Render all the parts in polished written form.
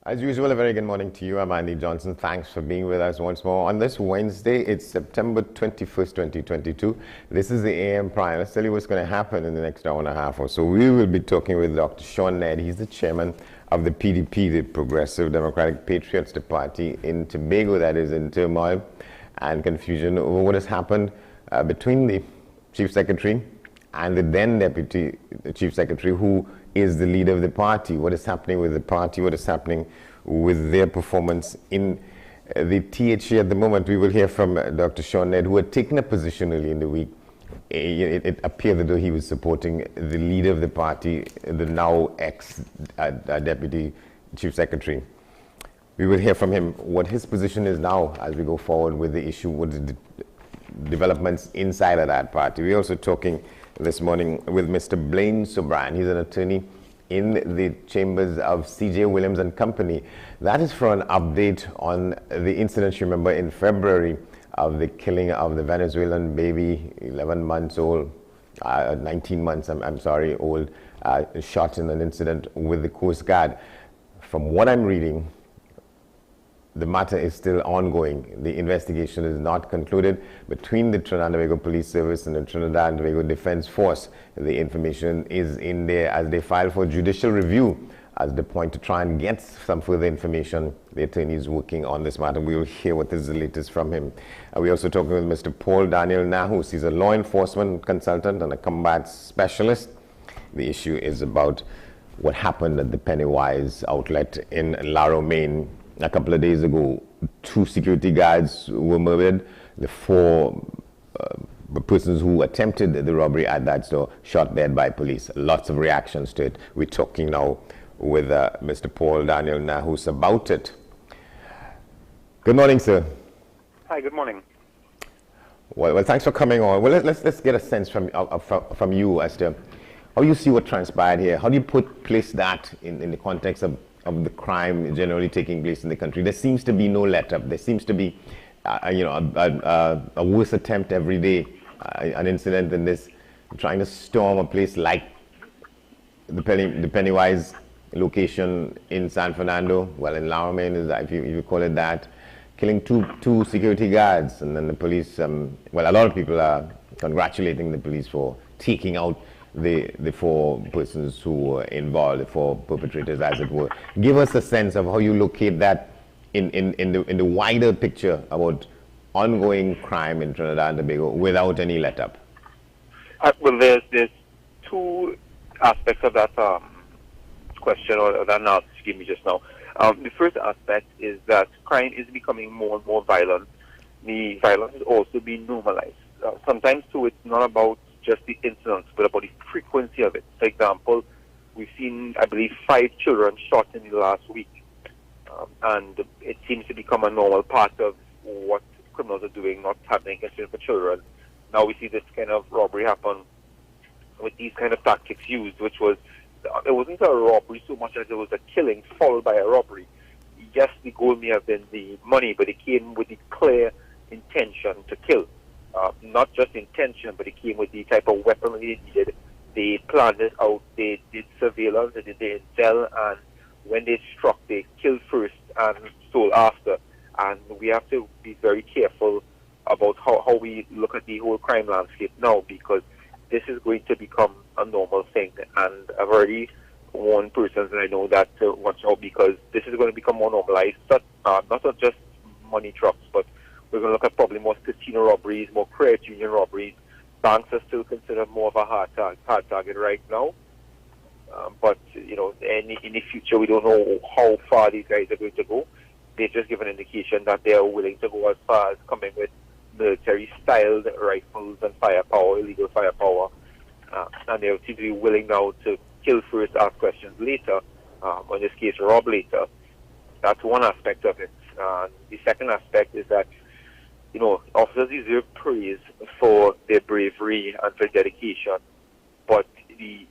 As usual, a very good morning to you. I'm Andy Johnson. Thanks for being with us once more. On this Wednesday, it's September 21st, 2022. This is the AM Prime. Let's tell you what's going to happen in the next hour and a half or so. We will be talking with Dr. Sean Ned. He's the chairman of the PDP, the Progressive Democratic Patriots, the party in Tobago that is in turmoil and confusion over what has happened between the Chief Secretary and the then Deputy Chief Secretary, who is the leader of the party. What is happening with the party? What is happening with their performance in the THA at the moment? We will hear from Dr. Sean Ned, who had taken a position early in the week. It appeared that he was supporting the leader of the party, the now ex-Deputy Chief Secretary. We will hear from him what his position is now as we go forward with the issue, with the developments inside of that party. We're also talking this morning with Mr. Blaine Sobran. He's an attorney in the chambers of C.J. Williams and Company. That is for an update on the incident, you remember, in February of the killing of the Venezuelan baby, 11 months old, 19 months, I'm sorry, old, shot in an incident with the Coast Guard. From what I'm reading, the matter is still ongoing. The investigation is not concluded between the Trinidad and Tobago Police Service and the Trinidad and Tobago Defense Force. The information is in there as they file for judicial review as the point to try and get some further information. The attorney is working on this matter. We will hear what is the latest from him. We're also talking with Mr. Paul Daniel Nahus. He's a law enforcement consultant and a combat specialist. The issue is about what happened at the Pennywise outlet in Laro, Maine. A couple of days ago, 2 security guards were murdered. The 4 persons who attempted the robbery at that store shot dead by police. Lots of reactions to it. We're talking now with Mr. Paul Daniel Nahus about it. Good morning, sir. Hi, good morning. Well, thanks for coming on. Well, let's get a sense from you as to how you see what transpired here. How do you place that in the context of the crime generally taking place in the country? There seems to be no let-up. There seems to be, a worse attempt every day. An incident in this, trying to storm a place like the Pennywise location in San Fernando, well, in Laro, Maine, if you call it that, killing two security guards, and then the police. Well, a lot of people are congratulating the police for taking out the 4 persons who were involved, the 4 perpetrators, as it were. Give us a sense of how you locate that in the wider picture about ongoing crime in Trinidad and Tobago without any let-up. Well, there's 2 aspects of that question, or that analysis you gave me just now. The first aspect is that crime is becoming more and more violent. The violence is also being normalized. Sometimes, too, it's not about just the incidents, but about the frequency of it. For example, we've seen, I believe, 5 children shot in the last week. And it seems to become a normal part of what criminals are doing, not having concern for children. Now we see this kind of robbery happen with these kind of tactics used, which was, it wasn't a robbery so much as it was a killing followed by a robbery. Yes, the goal may have been the money, but it came with the clear intention to kill. Not just intention, but it came with the type of weapon they needed. They planned it out, they did surveillance, they did the intel, and when they struck, they killed first and stole after. And we have to be very careful about how we look at the whole crime landscape now, because this is going to become a normal thing. And I've already warned persons, and I know that to watch out, because this is going to become more normalized, not just money trucks, but we're going to look at probably more casino robberies, more credit union robberies. Banks are still considered more of a hard target right now. But, in the future, we don't know how far these guys are going to go. They just give an indication that they are willing to go as far as coming with military-styled rifles and firepower, illegal firepower. And they seem to be willing now to kill first, ask questions later, or in this case, rob later. That's one aspect of it. The second aspect is that, officers deserve praise for their bravery and for dedication, but the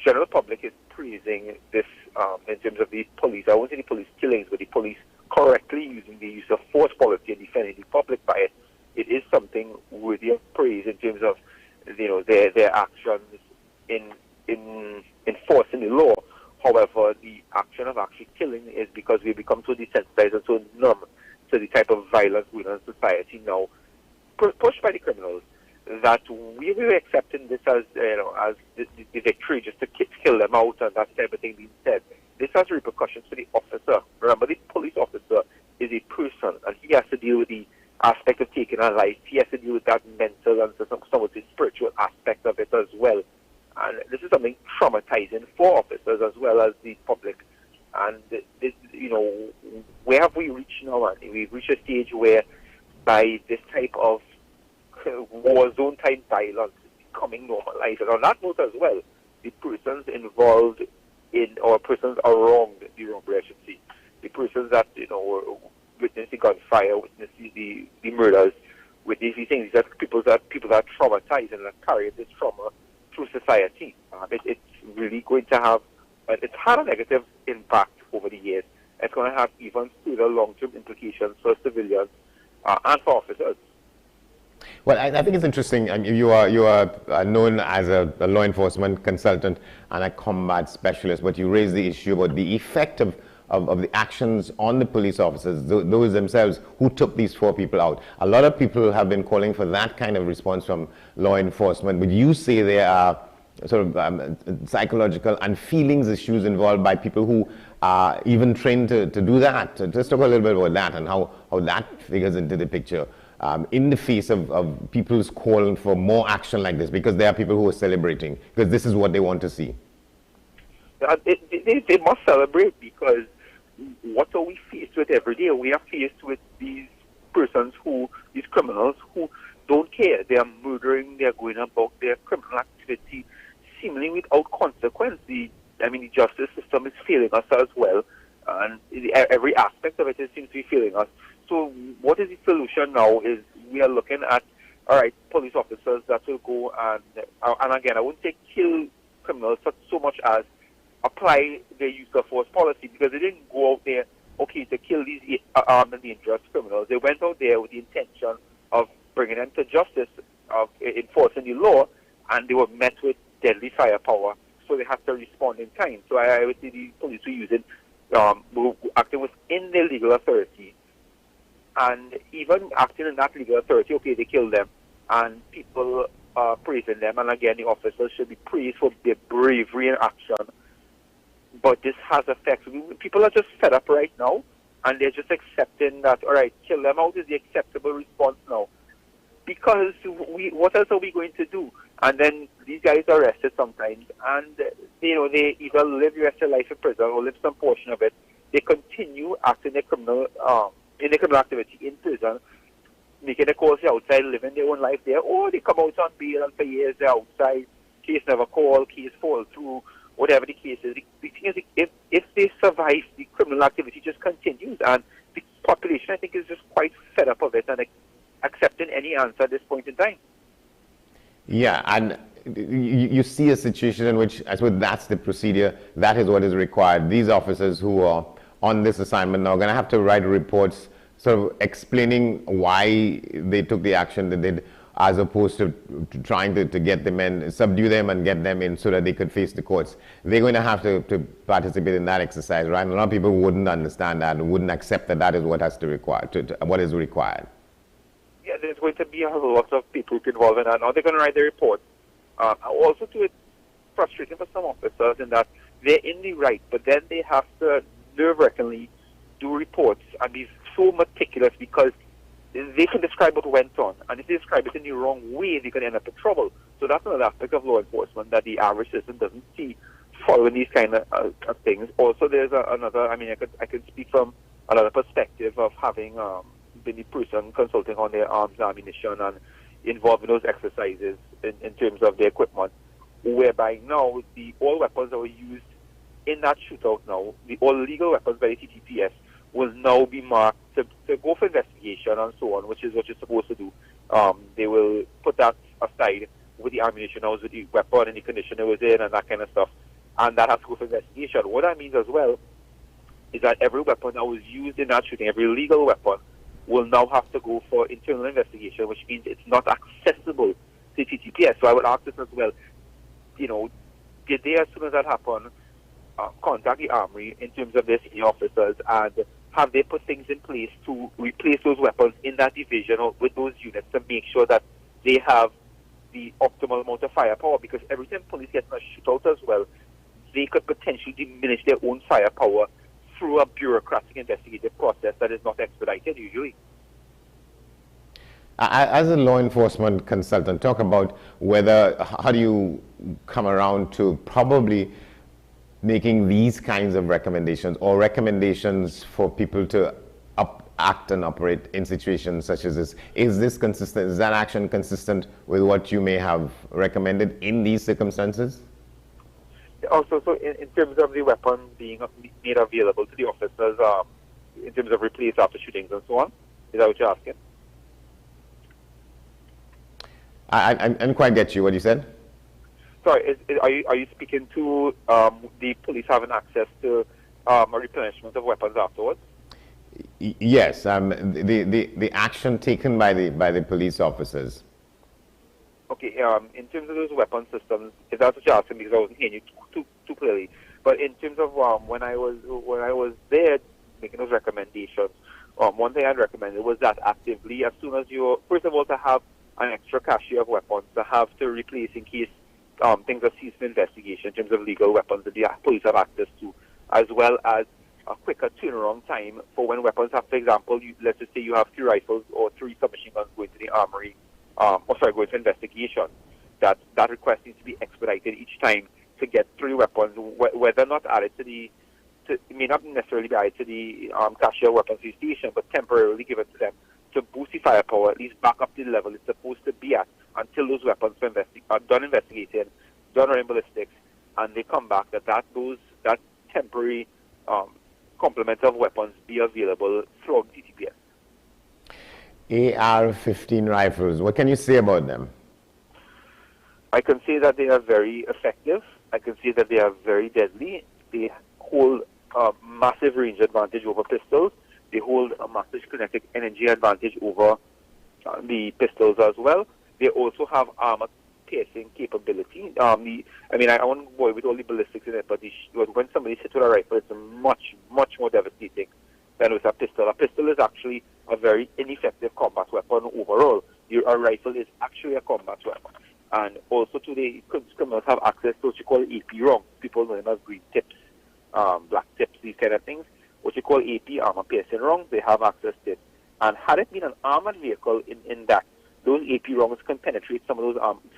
general public is praising this in terms of the police. I won't say the police killings, but the police correctly using the use of force policy and defending the public by it. It is something worthy of praise in terms of their actions in enforcing the law. However, the action of actually killing is because we become so desensitized and so numb to the type of violence we in society now, pushed by the criminals, that we were accepting this as as the victory, just to kill them out and that type of thing being said. This has repercussions for the officer. Remember, the police officer is a person, and he has to deal with the aspect of taking a life. He has to deal with that mental and some of the spiritual aspect of it as well. And this is something traumatizing for officers as well as the public. And this, where have we reached now? And we've reached a stage where, by this type of war zone type violence is becoming normalized. And on that note as well, the persons involved in, or persons around the robbery, I should say, the persons that witness the gunfire, witness the murders, witness these things, these are people that are traumatized and that carry this trauma through society. It's really going to have, it's had a negative impact over the years. It's going to have even further long-term implications for civilians and for officers. Well, I think it's interesting. You are known as a law enforcement consultant and a combat specialist, but you raise the issue about the effect of the actions on the police officers, those themselves who took these 4 people out. A lot of people have been calling for that kind of response from law enforcement, but you say there are sort of psychological and feelings issues involved by people who are even trained to do that. So just talk a little bit about that and how that figures into the picture in the face of people's calling for more action like this, because there are people who are celebrating, because this is what they want to see. They must celebrate, because what are we faced with every day? We are faced with these persons these criminals who don't care. They are murdering, they are going about their criminal activity seemingly without consequence. The justice system is failing us as well, and every aspect of it seems to be failing us. So what is the solution now is we are looking at, all right, police officers that will go and again, I wouldn't say kill criminals so much as apply their use of force policy, because they didn't go out there, okay, to kill these armed and dangerous criminals. They went out there with the intention of bringing them to justice, of enforcing the law, and they were met with deadly firepower, so they had to respond in time. So I would say the police were acting within their legal authority, and even acting in that legal authority, okay, they killed them, and people are praising them, and again, the officers should be praised for their bravery and action. But this has effects. People are just fed up right now, and they're just accepting that, all right, kill them out is the acceptable response now. Because what else are we going to do? And then these guys are arrested sometimes, and they either live the rest of their life in prison or live some portion of it. They continue acting their criminal activity in prison, making their calls outside, living their own life there, or they come out on bail and for years they're outside, case never called, case fall through, whatever the case is. The thing is, if they survive, the criminal activity just continues, and the population, I think, is just quite fed up of it and accepting any answer at this point in time. Yeah, and you see a situation in which, I suppose that's the procedure, that is what is required. These officers who are on this assignment now are going to have to write reports sort of explaining why they took the action that they did, as opposed to trying to get the men, subdue them and get them in so that they could face the courts. They're going to have to participate in that exercise, right? And a lot of people wouldn't understand that and wouldn't accept that that is what has to require, what is required. Yeah, there's going to be a lot of people involved in that. Now they're going to write their reports. Also, too, it's frustrating for some officers in that they're in the right, but then they have to nerve-wrackingly do reports and be so meticulous, because they can describe what went on, and if they describe it in the wrong way, they can end up in trouble. So that's another aspect of law enforcement that the average citizen doesn't see following these kind of things. Also, there's another, I could speak from another perspective of having been the person consulting on their arms, ammunition, and involved in those exercises in terms of the equipment, whereby now all weapons that were used in that shootout now, all legal weapons by the TTPS, will now be marked to go for investigation and so on, which is what you're supposed to do. They will put that aside with the ammunition, with the weapon and the condition it was in and that kind of stuff, and that has to go for investigation. What that means as well is that every weapon that was used in that shooting, every legal weapon, will now have to go for internal investigation, which means it's not accessible to TTPS. So I would ask this as well, did they, as soon as that happened, contact the Armory in terms of their senior officers, and have they put things in place to replace those weapons in that division or with those units to make sure that they have the optimal amount of firepower? Because every time police get in a shootout as well, they could potentially diminish their own firepower through a bureaucratic investigative process that is not expedited usually. As a law enforcement consultant, talk about how do you come around to probably making these kinds of recommendations or recommendations for people to act and operate in situations such as this? Is this consistent? Is that action consistent with what you may have recommended in these circumstances? Also, so in terms of the weapon being made available to the officers, in terms of replace after shootings and so on, is that what you're asking? I didn't quite get you. What you said? Sorry, are you speaking to the police having access to a replenishment of weapons afterwards? Yes, the action taken by the police officers. Okay, in terms of those weapon systems, if that's what you're asking, because I wasn't hearing you too clearly. But in terms of when I was there making those recommendations, one thing I'd recommended was that actively, as soon as you, first of all, to have an extra cache of weapons to have to replace in case things are ceased in investigation in terms of legal weapons that the police have access to, as well as a quicker turnaround time for when weapons have, for example, let's just say you have 3 rifles or 3 submachine guns going to the armory, going to investigation. That request needs to be expedited each time to get 3 weapons, whether not added to it may not necessarily be added to the cache of weapons station, but temporarily given to them to boost the firepower, at least back up to the level it's supposed to be at until those weapons are done investigating, done running ballistics, and they come back, that temporary complement of weapons be available throughout DTPS. AR-15 rifles, what can you say about them? I can say that they are very effective. I can say that they are very deadly. They hold a massive range advantage over pistols. They hold a massive kinetic energy advantage over the pistols as well. They also have armor piercing capability. I won't go with all the ballistics in it, but when somebody hits with a rifle, it's much more devastating than with a pistol. A pistol is actually a very ineffective combat weapon overall. A rifle is actually a combat weapon. And also today, criminals have access to what you call AP rounds. People know them as green tips, black tips, these kind of things. What you call AP, armor piercing rounds, they have access to it. And had it been an armored vehicle in that, those AP rounds can penetrate some of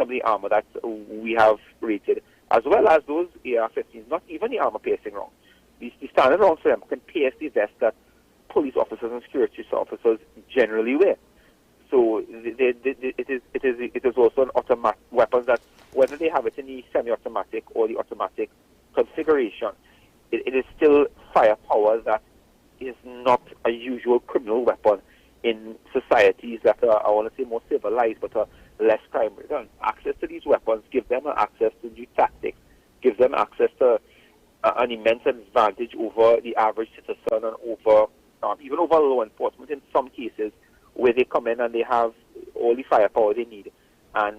the armor that we have rated, as well as those AR-15s, not even the armor piercing rounds. The standard rounds for them can pierce the vest that police officers and security officers generally wear. So it is also an automatic weapon that, whether they have it in the semi-automatic or the automatic configuration, it is still firepower that is not a usual criminal weapon in societies that are, I want to say, more civilized but are less crime-ridden. Access to these weapons gives them access to new tactics, gives them access to an immense advantage over the average citizen and over even over law enforcement in some cases, where they come in and they have all the firepower they need. And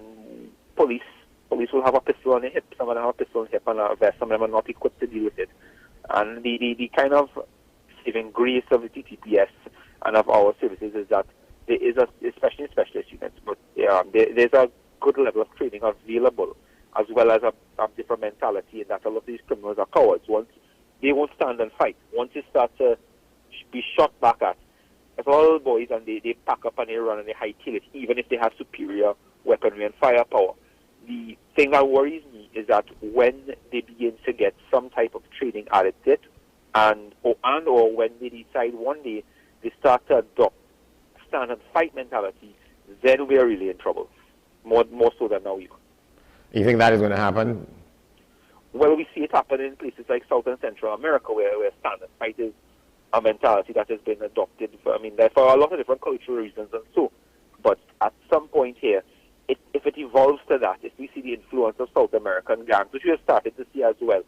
police will have a pistol on their hip, some of them have a pistol on their hip and a vest, some of them are not equipped to deal with it. And the kind of saving grace of the TTPS and of our services is that there is, especially in specialist units, but there's a good level of training available, as well as a different mentality in that a lot of these criminals are cowards. Once they won't stand and fight. Once you start to be shot back at, as all boys, and they pack up and they run and they hightail it, even if they have superior weaponry and firepower. The thing that worries me is that when they begin to get some type of training added to it, or when they decide one day they start to adopt stand and fight mentality, then we are really in trouble. More so than now even. You think that is going to happen? Well, we see it happen in places like South and Central America, where stand and fight is a mentality that has been adopted for a lot of different cultural reasons and so. But at some point here, if it evolves to that, if we see the influence of South American gangs, which we have started to see as well,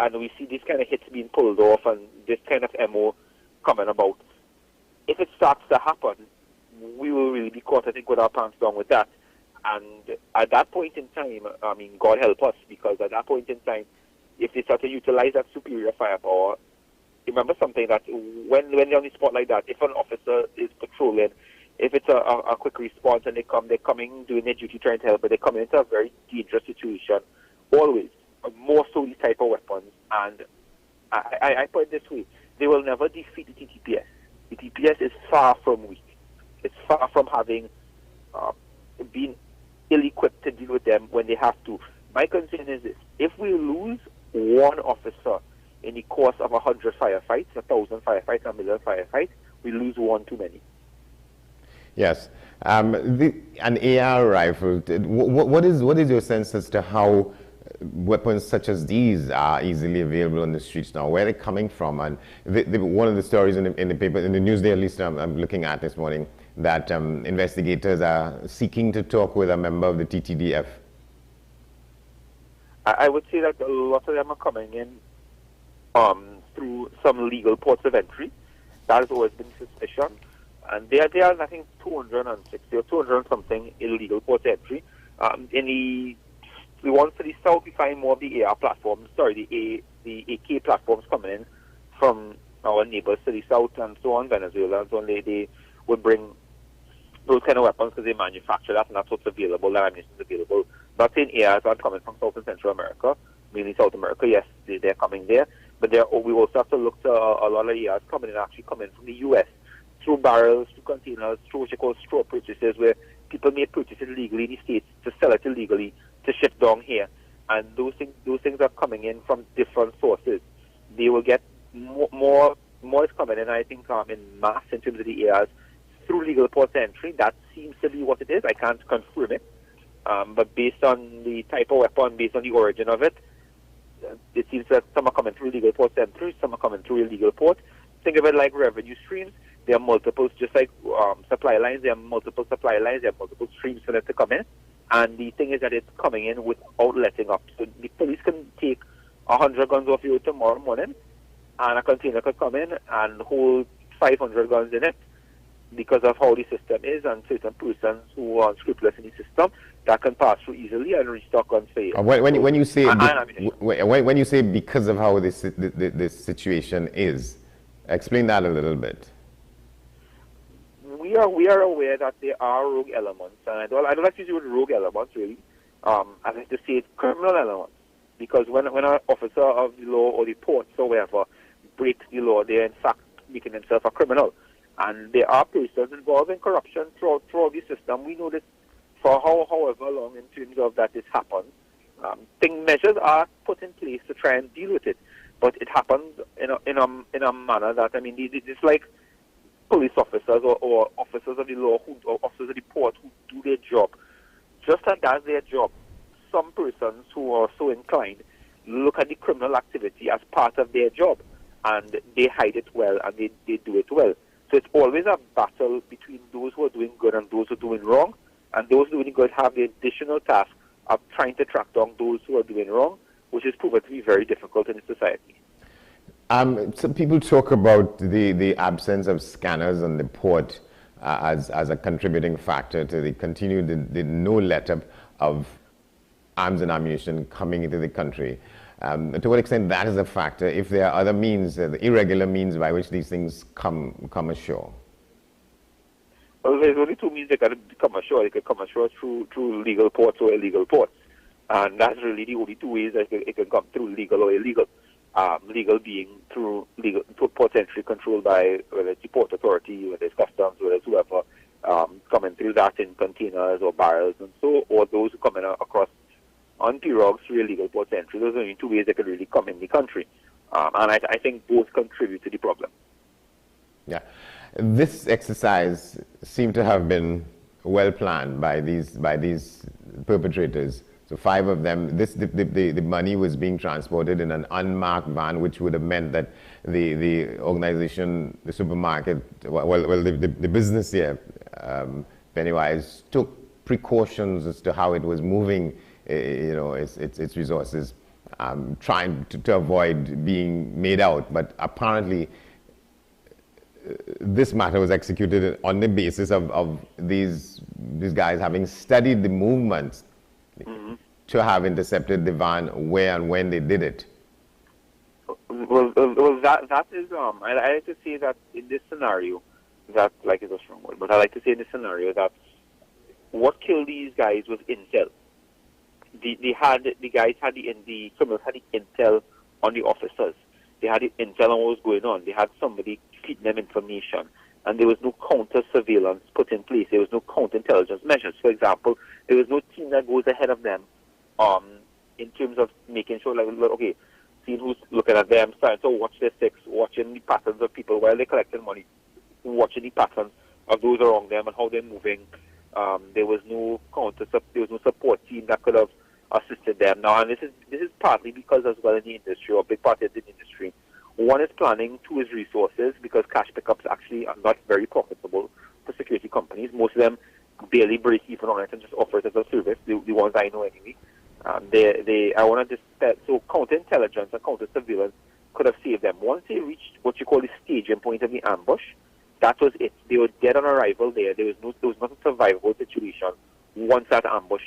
and we see these kind of hits being pulled off and this kind of MO coming about, if it starts to happen, we will really be caught, I think, with our pants down with that. And at that point in time, God help us, because at that point in time, if they start to utilize that superior firepower, remember something that when they're on the spot like that, if an officer is patrolling, if it's a quick response and they're coming doing their duty trying to help, but they come into a very dangerous situation, always, more so these type of weapons. And I put it this way, they will never defeat the TTPS. The TPS is far from weak. It's far from having been ill-equipped to deal with them when they have to. My concern is this: if we lose one officer in the course of 100 firefights, 1,000 firefights, 1,000,000 firefights, we lose one too many. Yes. An AR rifle, what is your sense as to how weapons such as these are easily available on the streets now? Where are they coming from? And one of the stories in the paper, in the news day at least I'm looking at this morning, that investigators are seeking to talk with a member of the TTDF. I would say that a lot of them are coming in through some legal ports of entry. That has always been suspicion. And there are, I think, 260 or 200 and something illegal ports of entry. In the ones to the south, we find more of the AR platforms, the AK platforms coming in from our neighbors to the south and so on, Venezuela and so on. They would bring those kind of weapons because they manufacture that, and that's what's available, that ammunition is available. Not saying ARs are coming from South and Central America, mainly South America. Yes, they're coming there, but we also have to look to a lot of ARs coming from the U.S. through barrels, through containers, through what you call straw purchases, where people may purchase it legally in the States to sell it illegally to ship down here. And those things are coming in from different sources. They will get more is coming in, I think, in mass in terms of the ARs through legal ports of entry. That seems to be what it is. I can't confirm it. But based on the type of weapon, based on the origin of it, it seems that some are coming through legal ports of entry, some are coming through illegal ports. Think of it like revenue streams. There are multiples, just like supply lines. There are multiple supply lines. There are multiple streams for them to come in. And the thing is that it's coming in without letting up. So the police can take 100 guns off you tomorrow morning, and a container could come in and hold 500 guns in it because of how the system is, and certain persons who are unscrupulous in the system that can pass through easily and restock guns for you. When you say because of how this situation is, explain that a little bit. We are aware that there are rogue elements, and I don't like to use the word rogue elements really. I like to say criminal elements, because when an officer of the law or the ports or wherever breaks the law, they are in fact making themselves a criminal. And there are persons involved in corruption throughout the system. We know this for however long in terms of that this happens. Measures are put in place to try and deal with it, but it happens in a manner that, I mean, it's like police officers or officers of the law or officers of the port who do their job. Just like that's their job, some persons who are so inclined look at the criminal activity as part of their job, and they hide it well and they do it well. So it's always a battle between those who are doing good and those who are doing wrong, and those doing good have the additional task of trying to track down those who are doing wrong, which is proven to be very difficult in society. Some people talk about the absence of scanners on the port as a contributing factor to the continued no let-up of arms and ammunition coming into the country. To what extent that is a factor, if there are other means, the irregular means by which these things come ashore? Well, there's only two means they can come ashore. They can come ashore through legal ports or illegal ports. And that's really the only two ways that it can come through, legal or illegal. Legal being through port entry controlled by, whether it's the port authority, whether it's customs, whether it's whoever, coming through that in containers or barrels and so, or those who come in across on pirogues through illegal port entry. Those are the only two ways they can really come in the country. And I think both contribute to the problem. Yeah. This exercise seemed to have been well planned by these perpetrators. So 5 of them, the money was being transported in an unmarked van, which would have meant that the organization, the supermarket, the business here, Pennywise, took precautions as to how it was moving, its resources, trying to avoid being made out. But apparently, this matter was executed on the basis of these guys having studied the movements to have intercepted the van where and when they did it. That is I like to say that in this scenario, that like is a strong word, but I like to say in this scenario that what killed these guys was intel. The criminals had the intel on the officers. They had the intel on what was going on. They had somebody feeding them information, and there was no counter surveillance put in place. There was no counterintelligence measures. For example, there was no team that goes ahead of them, in terms of making sure, like, okay, seeing who's looking at them, starting to watch their six, watching the patterns of people while they're collecting money, watching the patterns of those around them and how they're moving. There was no support team that could have assisted them. Now, and this is partly because as well in the industry, or a big part of the industry. One is planning, two is resources, because cash pickups actually are not very profitable for security companies. Most of them barely break even on it and just offer it as a service, the ones I know anyway. So counterintelligence and counter-surveillance could have saved them. Once they reached what you call the staging point of the ambush, that was it. They were dead on arrival there. There was not a survivable situation once that ambush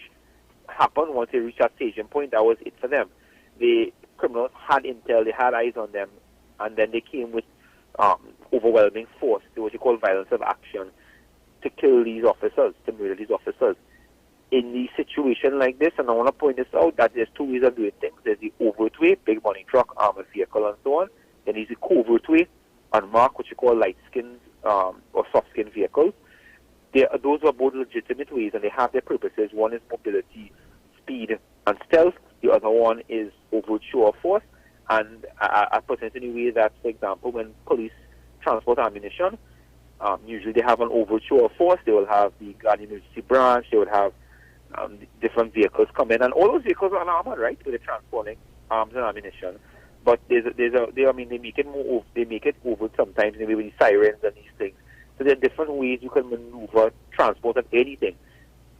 happened. Once they reached that staging point, that was it for them. The criminals had intel, they had eyes on them, and then they came with overwhelming force, what you call violence of action, to kill these officers, to murder these officers. In the situation like this, and I want to point this out, that there's two ways of doing things. There's the overt way, big money truck, armored vehicle, and so on. Then there's the covert way, unmarked, what you call light-skinned or soft-skinned vehicles. Those are both legitimate ways, and they have their purposes. One is mobility, speed, and stealth. The other one is overt show of force. And I put it in a way that, for example, when police transport ammunition, usually they have an overt show of force. They will have the Guard Emergency Branch. They would have different vehicles come in, and all those vehicles are armored, right? So they're transporting arms and ammunition. But they make it overt sometimes, maybe with the sirens and these things. So there are different ways you can maneuver transport of anything.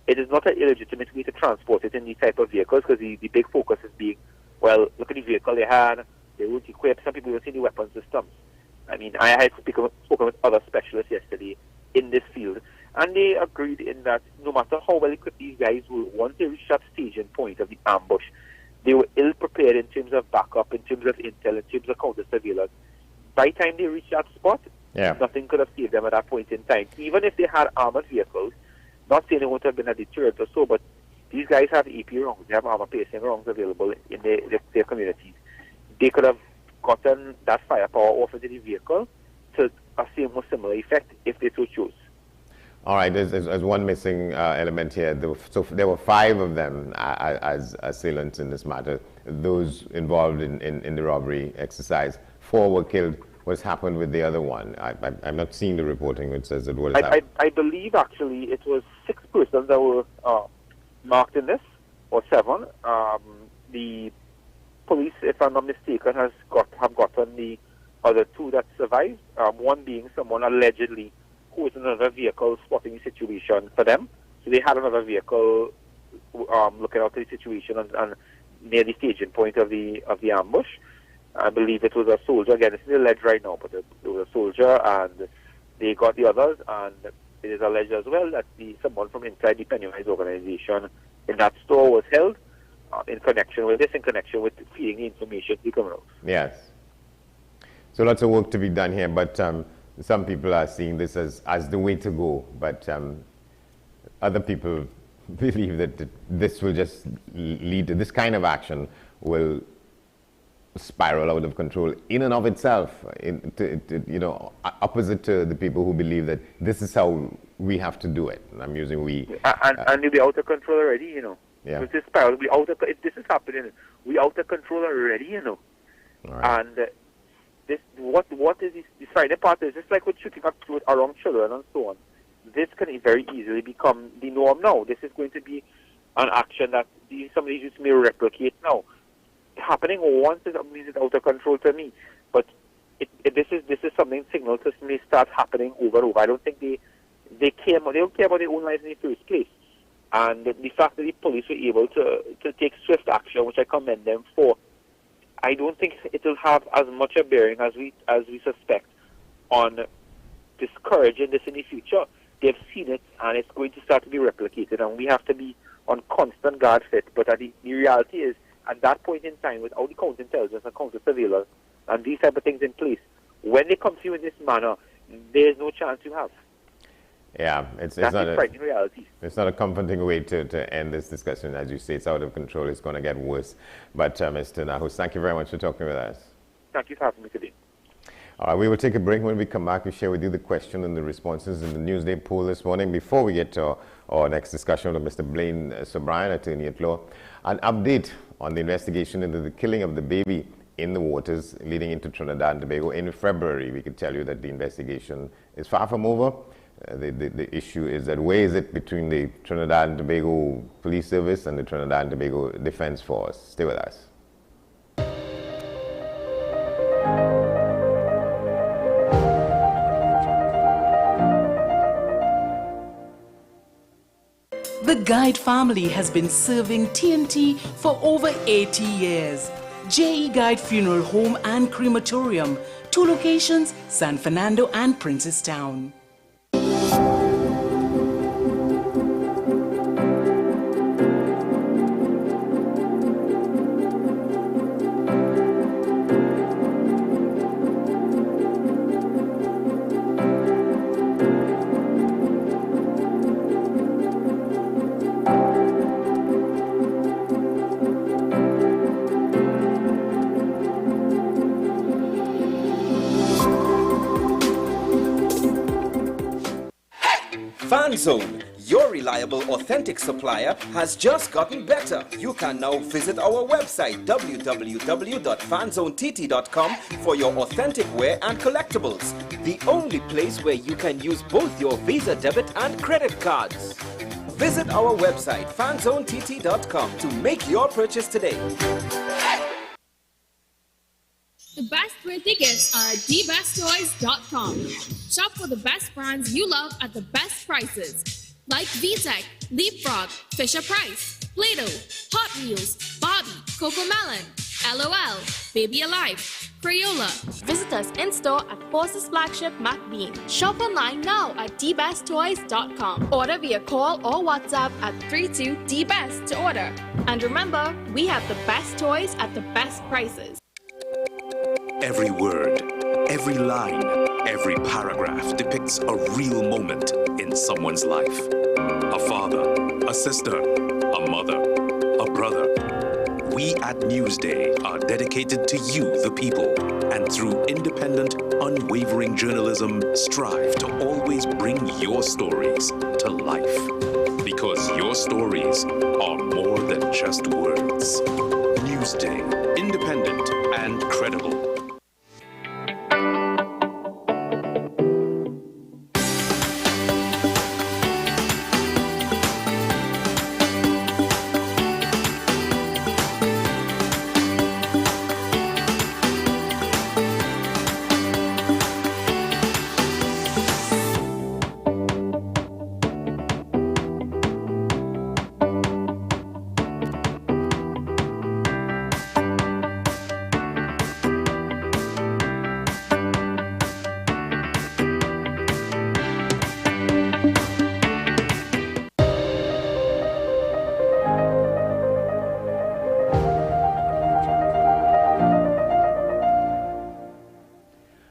It is not an illegitimate way to transport it in these type of vehicles, because the big focus is being, well, look at the vehicle they had, they weren't equipped. Some people don't see the weapon systems. I mean, I had spoken with other specialists yesterday in this field, and they agreed in that no matter how well equipped these guys were, once they reached that staging point of the ambush, they were ill prepared in terms of backup, in terms of intel, in terms of counter surveillance. By the time they reached that spot, nothing could have saved them at that point in time. Even if they had armored vehicles, not saying it would have been a deterrent or so, but these guys have AP rounds, they have armor-piercing rounds available in their communities. They could have gotten that firepower off into the vehicle to a same or similar effect if they so chose. All right, there's one missing element here. There were 5 of them as assailants in this matter, those involved in the robbery exercise. 4 were killed. What's happened with the other one? I'm not seeing the reporting which says it was. I believe actually it was 6 persons that were marked in this, or 7. The police, if I'm not mistaken, have gotten the other 2 that survived. One being someone allegedly who was in another vehicle spotting the situation for them. So they had another vehicle looking out for the situation and near the staging point of the ambush. I believe it was a soldier. Again, this is alleged right now, but it was a soldier, and they got the others. And it is alleged as well that someone from inside the Pennywise organization in that store was held in connection with feeding the information to the criminals. Yes. So lots of work to be done here, but some people are seeing this as the way to go, but other people believe that this will just lead to, this kind of action will spiral out of control in and of itself, opposite to the people who believe that this is how we have to do it. And I'm using we. And you'll be out of control already, Yeah. With this spiral, if this is happening, we out of control already, All right. And what is the frightening part is just like with shooting up around children and so on. This can very easily become the norm now. This is going to be an action that some of these youths may replicate now. Happening once means it's out of control to me, but this is something signal to may start happening over and over. I don't think they don't care about their own lives in the first place, and the fact that the police were able to take swift action, which I commend them for, I don't think it will have as much a bearing as we suspect on discouraging this in the future. They've seen it, and it's going to start to be replicated, and we have to be on constant guard fit. But the reality is, at that point in time, without the counterintelligence and counter surveillance and these type of things in place, when they come to you in this manner, there's no chance you have. Yeah, it's That's not the a frightening reality. it's not a comforting way to end this discussion. As you say, it's out of control. It's going to get worse. But Mr. Nahus, thank you very much for talking with us. Thank you for having me today. All right, we will take a break. When we come back, we share with you the question and the responses in the Newsday poll this morning. Before we get to our next discussion with Mr. Blaine Sobrine, attorney at law, an update on the investigation into the killing of the baby in the waters leading into Trinidad and Tobago in February. We could tell you that the investigation is far from over. The issue is that where is it between the Trinidad and Tobago Police Service and the Trinidad and Tobago Defense Force? Stay with us. The Guide family has been serving TNT for over 80 years. JE Guide Funeral Home and Crematorium, 2 locations, San Fernando and Princestown. FanZone, your reliable, authentic supplier, has just gotten better. You can now visit our website www.fanzonett.com for your authentic wear and collectibles. The only place where you can use both your Visa debit and credit cards. Visit our website fanzonett.com to make your purchase today. The best birthday gifts are at thebesttoys.com. Shop for the best brands you love at the best prices. Like VTech, Leapfrog, Fisher-Price, Play-Doh, Hot Wheels, Barbie, Cocomelon, LOL, Baby Alive, Crayola. Visit us in-store at Forces Flagship MacBean. Shop online now at thebesttoys.com. Order via call or WhatsApp at 32DBEST to order. And remember, we have the best toys at the best prices. Every word, every line, every paragraph depicts a real moment in someone's life. A father, a sister, a mother, a brother. We at Newsday are dedicated to you, the people, and through independent, unwavering journalism, strive to always bring your stories to life. Because your stories are more than just words. Newsday, independent and credible.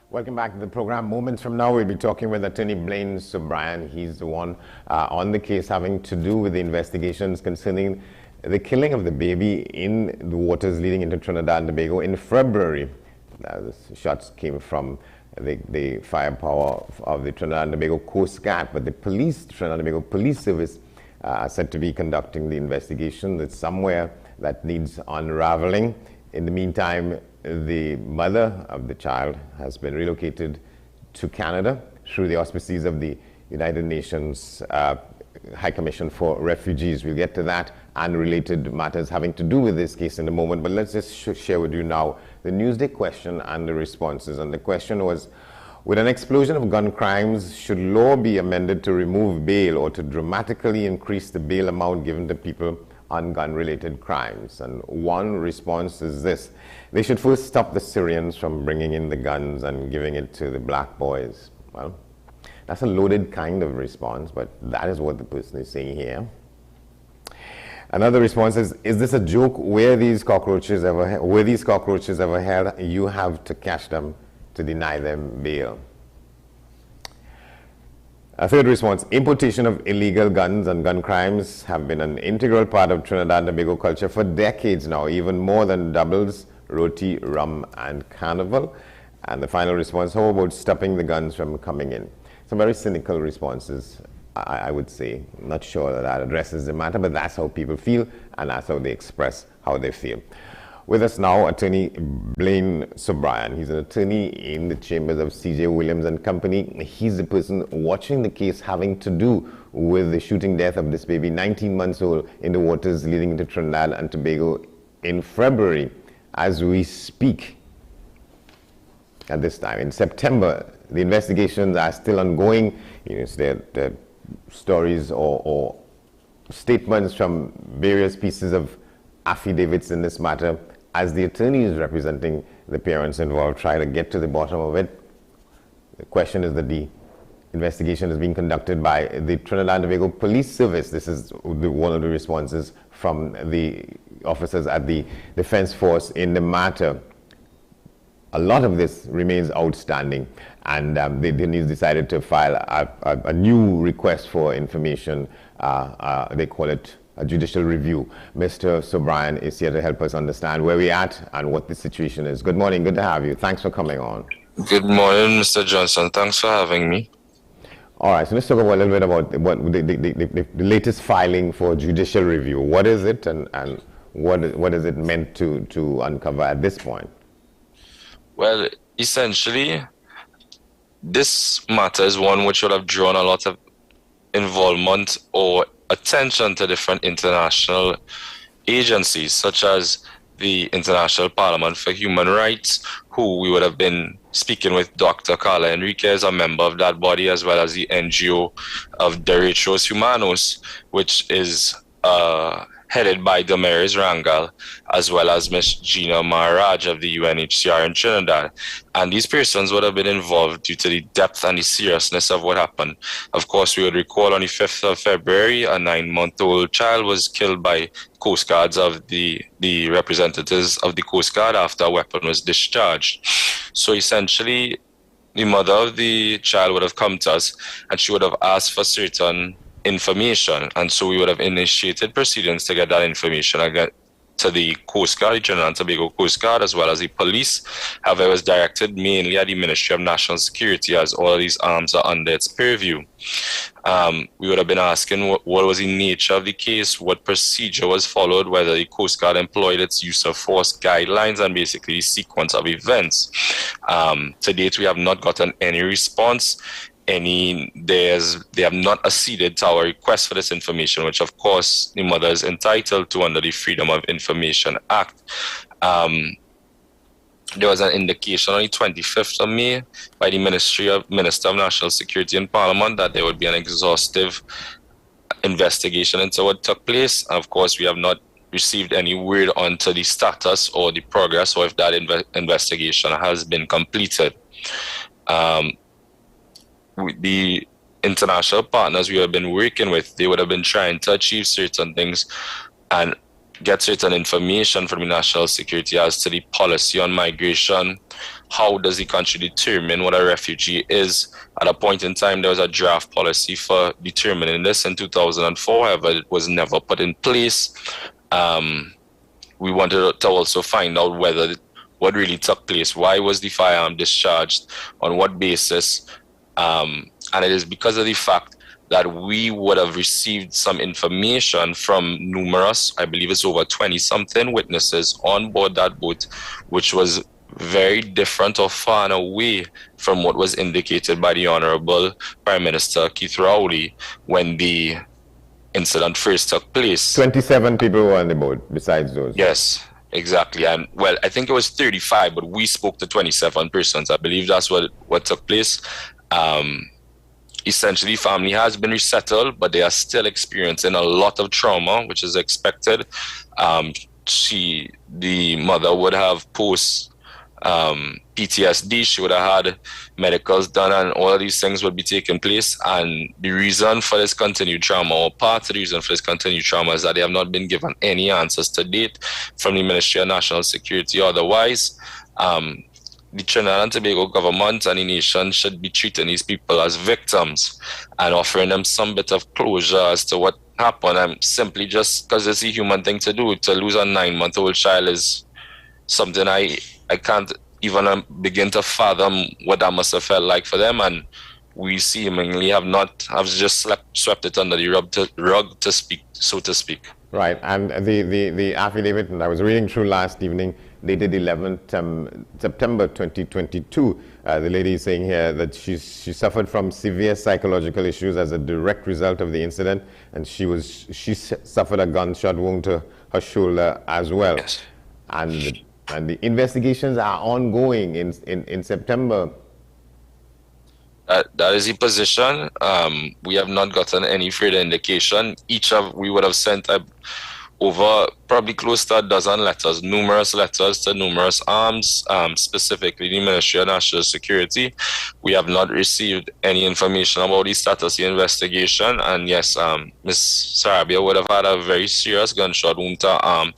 Welcome back to the program. Moments from now, we'll be talking with attorney Blaine Sobrine. He's the one on the case having to do with the investigations concerning the killing of the baby in the waters leading into Trinidad and Tobago in February. The shots came from the firepower of the Trinidad and Tobago Coast Guard, but the Trinidad and Tobago Police Service are said to be conducting the investigation. That's somewhere that needs unraveling. In the meantime, the mother of the child has been relocated to Canada through the auspices of the United Nations High Commission for Refugees. We'll get to that and related matters having to do with this case in a moment, but let's just share with you now the Newsday question and the responses. And the question was, with an explosion of gun crimes, should law be amended to remove bail or to dramatically increase the bail amount given to people on gun-related crimes? And one response is this: they should first stop the Syrians from bringing in the guns and giving it to the black boys. Well, that's a loaded kind of response, but that is what the person is saying here. Another response is this a joke? Were these cockroaches ever held? You have to catch them to deny them bail. A third response, importation of illegal guns and gun crimes have been an integral part of Trinidad and Tobago culture for decades now, even more than doubles, roti, rum, and carnival. And the final response, how about stopping the guns from coming in? Some very cynical responses, I would say. I'm not sure that addresses the matter, but that's how people feel, and that's how they express how they feel. With us now, attorney Blaine Sobrian. He's an attorney in the chambers of C.J. Williams and Company. He's the person watching the case having to do with the shooting death of this baby, 19 months old, in the waters leading into Trinidad and Tobago in February. As we speak at this time, in September, the investigations are still ongoing. There are stories or statements from various pieces of affidavits in this matter. As the attorney is representing the parents involved, try to get to the bottom of it. The question is that the investigation is being conducted by the Trinidad and Tobago Police Service. This is one of the responses from the officers at the Defense Force in the matter. A lot of this remains outstanding, and they decided to file a new request for information. They call it a judicial review. Mr. Sobrian is here to help us understand where we're at and what the situation is. Good morning, good to have you. Thanks for coming on. Good morning, Mr. Johnson. Thanks for having me. All right, so let's talk about a little bit about the latest filing for judicial review. What is it, and what is it meant to uncover at this point? Well, essentially, this matter is one which would have drawn a lot of involvement or attention to different international agencies, such as the International Parliament for Human Rights, who we would have been speaking with Dr. Carla Enriquez, a member of that body, as well as the NGO of Derechos Humanos, which is headed by Damaris Rangal, as well as Ms. Gina Maharaj of the UNHCR in Trinidad. And these persons would have been involved due to the depth and the seriousness of what happened. Of course, we would recall on the 5th of February, a 9-month-old child was killed by Coast Guards of the representatives of the Coast Guard after a weapon was discharged. So essentially, the mother of the child would have come to us and she would have asked for certain information, and so we would have initiated proceedings to get that information again to the Coast Guard, the Trinidad and Tobago Coast Guard, as well as the police. However, it was directed mainly at the Ministry of National Security, as all of these arms are under its purview. We would have been asking what was the nature of the case, what procedure was followed, whether the Coast Guard employed its use of force guidelines, and basically the sequence of events. To date, we have not gotten any response. They have not acceded to our request for this information, which of course the mother is entitled to under the Freedom of Information Act. There was an indication on the 25th of May by the Minister of National Security and Parliament that there would be an exhaustive investigation into what took place. Of course, we have not received any word onto the status or the progress, or if that investigation has been completed. With the international partners we have been working with, they would have been trying to achieve certain things and get certain information from the national security as to the policy on migration. How does the country determine what a refugee is? At a point in time, there was a draft policy for determining this in 2004, however, it was never put in place. We wanted to also find out what really took place. Why was the firearm discharged? On what basis? And it is because of the fact that we would have received some information from numerous, I believe it's over 20-something witnesses on board that boat, which was very different or far and away from what was indicated by the Honorable Prime Minister Keith Rowley when the incident first took place. 27 people were on the boat besides those. Yes. Exactly. And well, I think it was 35, but we spoke to 27 persons. I believe that's what took place. Essentially, family has been resettled, but they are still experiencing a lot of trauma, which is expected. The mother would have PTSD. She would have had medicals done, and all of these things would be taking place. And the reason for this continued trauma, or part of the reason for this continued trauma, is that they have not been given any answers to date from the Ministry of National Security. Otherwise, the Trinidad and Tobago government and the nation should be treating these people as victims and offering them some bit of closure as to what happened. And simply just because it's a human thing to do, to lose a 9-month-old child is something I can't even begin to fathom what that must have felt like for them. And we seemingly have just swept it under the rug to speak, so to speak. Right, and the affidavit, and I was reading through last evening, dated 11th September 2022. The lady is saying here that she suffered from severe psychological issues as a direct result of the incident, and she suffered a gunshot wound to her shoulder as well. Yes. And the investigations are ongoing in September. That is the position. We have not gotten any further indication. We would have sent over probably close to a dozen letters, numerous letters to numerous arms, specifically the Ministry of National Security. We have not received any information about the status of the investigation. And yes, Ms. Sarabia would have had a very serious gunshot wound to her arm,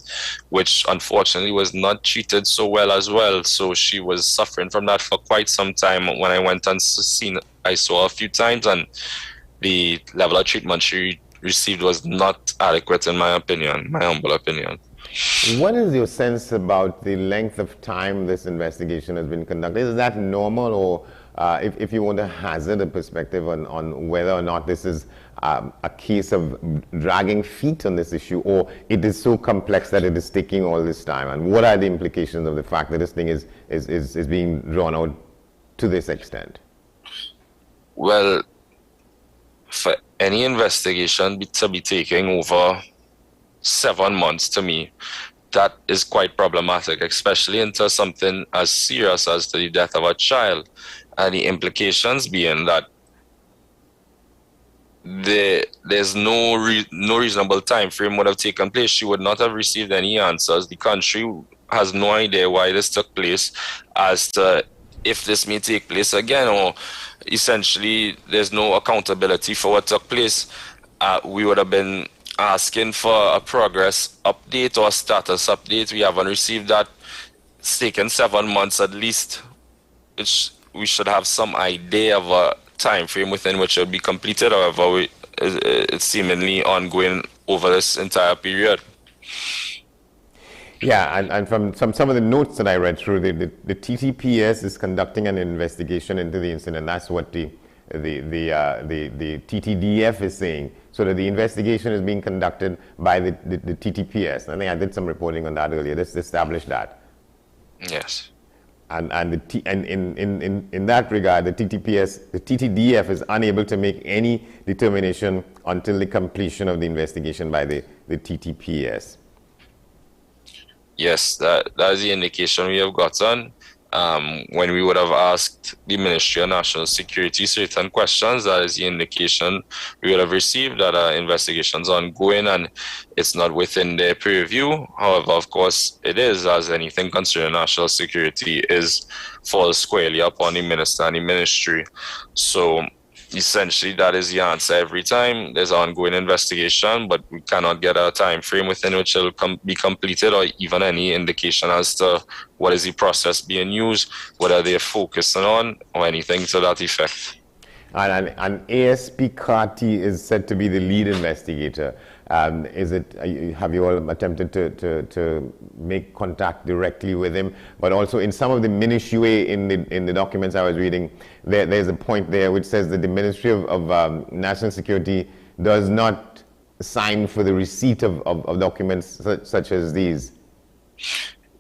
which unfortunately was not treated so well as well. So she was suffering from that for quite some time. When I went and I saw her a few times, and the level of treatment she received was not adequate, in my opinion, my humble opinion. What is your sense about the length of time this investigation has been conducted? Is that normal, or if you want to hazard a perspective on whether or not this is a case of dragging feet on this issue, or it is so complex that it is taking all this time? And what are the implications of the fact that this thing is being drawn out to this extent? Well, for any investigation to be taking over 7 months, to me, that is quite problematic, especially into something as serious as the death of a child. And the implications being that there's no reasonable time frame would have taken place. She would not have received any answers. The country has no idea why this took place, as to if this may take place again, or essentially there's no accountability for what took place. We would have been asking for a progress update or a status update. We haven't received that. It's taken 7 months at least. We should have some idea of a time frame within which it will be completed. However, it's seemingly ongoing over this entire period. Yeah, and from some of the notes that I read through, the TTPS is conducting an investigation into the incident. That's what the TTDF is saying. So that the investigation is being conducted by the TTPS. I think I did some reporting on that earlier. Let's establish that. Yes. And in that regard, the TTDF is unable to make any determination until the completion of the investigation by the TTPS. Yes, that is the indication we have gotten. When we would have asked the Ministry of National Security certain questions, that is the indication we would have received, that investigations are ongoing and it's not within their purview. However, of course, it is, as anything concerning national security falls squarely upon the minister and the ministry. So essentially, that is the answer every time. There's an ongoing investigation, but we cannot get a time frame within which it will be completed, or even any indication as to what is the process being used, what are they focusing on, or anything to that effect. And ASP Carty is said to be the lead investigator. Have you all attempted to make contact directly with him? But also in some of the minutiae in the documents I was reading, there's a point there which says that the Ministry of National Security does not sign for the receipt of documents such as these.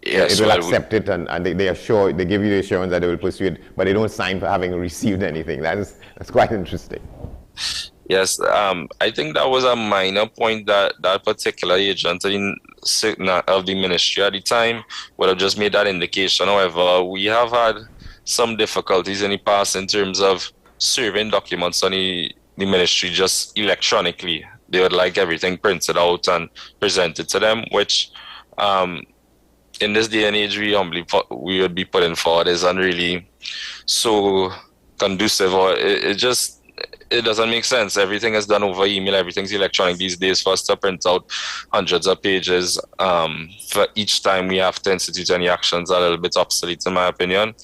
Yes, it will accept it, and they give you the assurance that they will pursue it, but they don't sign for having received anything. That's quite interesting. Yes, I think that was a minor point that particular agent of the ministry at the time would have just made that indication. However, we have had some difficulties in the past in terms of serving documents on the ministry just electronically. They would like everything printed out and presented to them, which in this day and age we would be putting forward isn't really so conducive, or it doesn't make sense. Everything is done over email. Everything's electronic these days. For us to print out hundreds of pages for each time we have to institute any actions, a little bit obsolete in my opinion.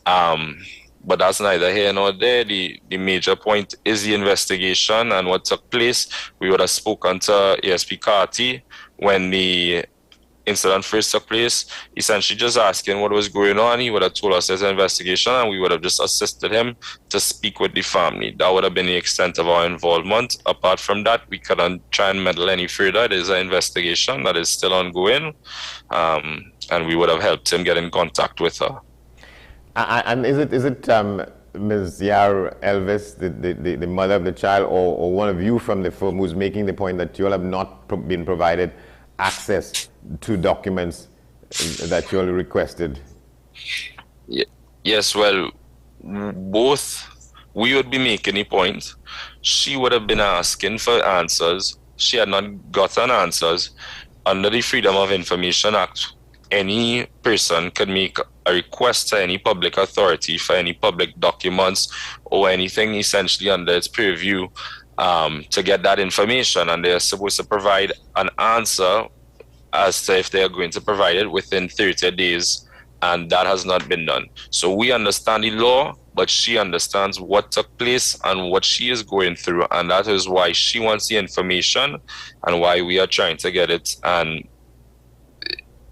But that's neither here nor there. The major point is the investigation and what took place. We would have spoken to ASP Carty when the incident first took place, essentially just asking what was going on. He would have told us there's an investigation, and we would have just assisted him to speak with the family. That would have been the extent of our involvement. Apart from that, we couldn't try and meddle any further. It is an investigation that is still ongoing, and we would have helped him get in contact with her. And is it Ms. Yar Elvis, the mother of the child, or one of you from the firm who's making the point that you all have not been provided access to documents that you all requested? Yes, well, both we would be making a point. She would have been asking for answers. She had not gotten answers. Under the Freedom of Information Act, any person could make a request to any public authority for any public documents or anything essentially under its purview to get that information, and they're supposed to provide an answer as to if they are going to provide it within 30 days, and that has not been done. So we understand the law, but she understands what took place and what she is going through, and that is why she wants the information and why we are trying to get it. And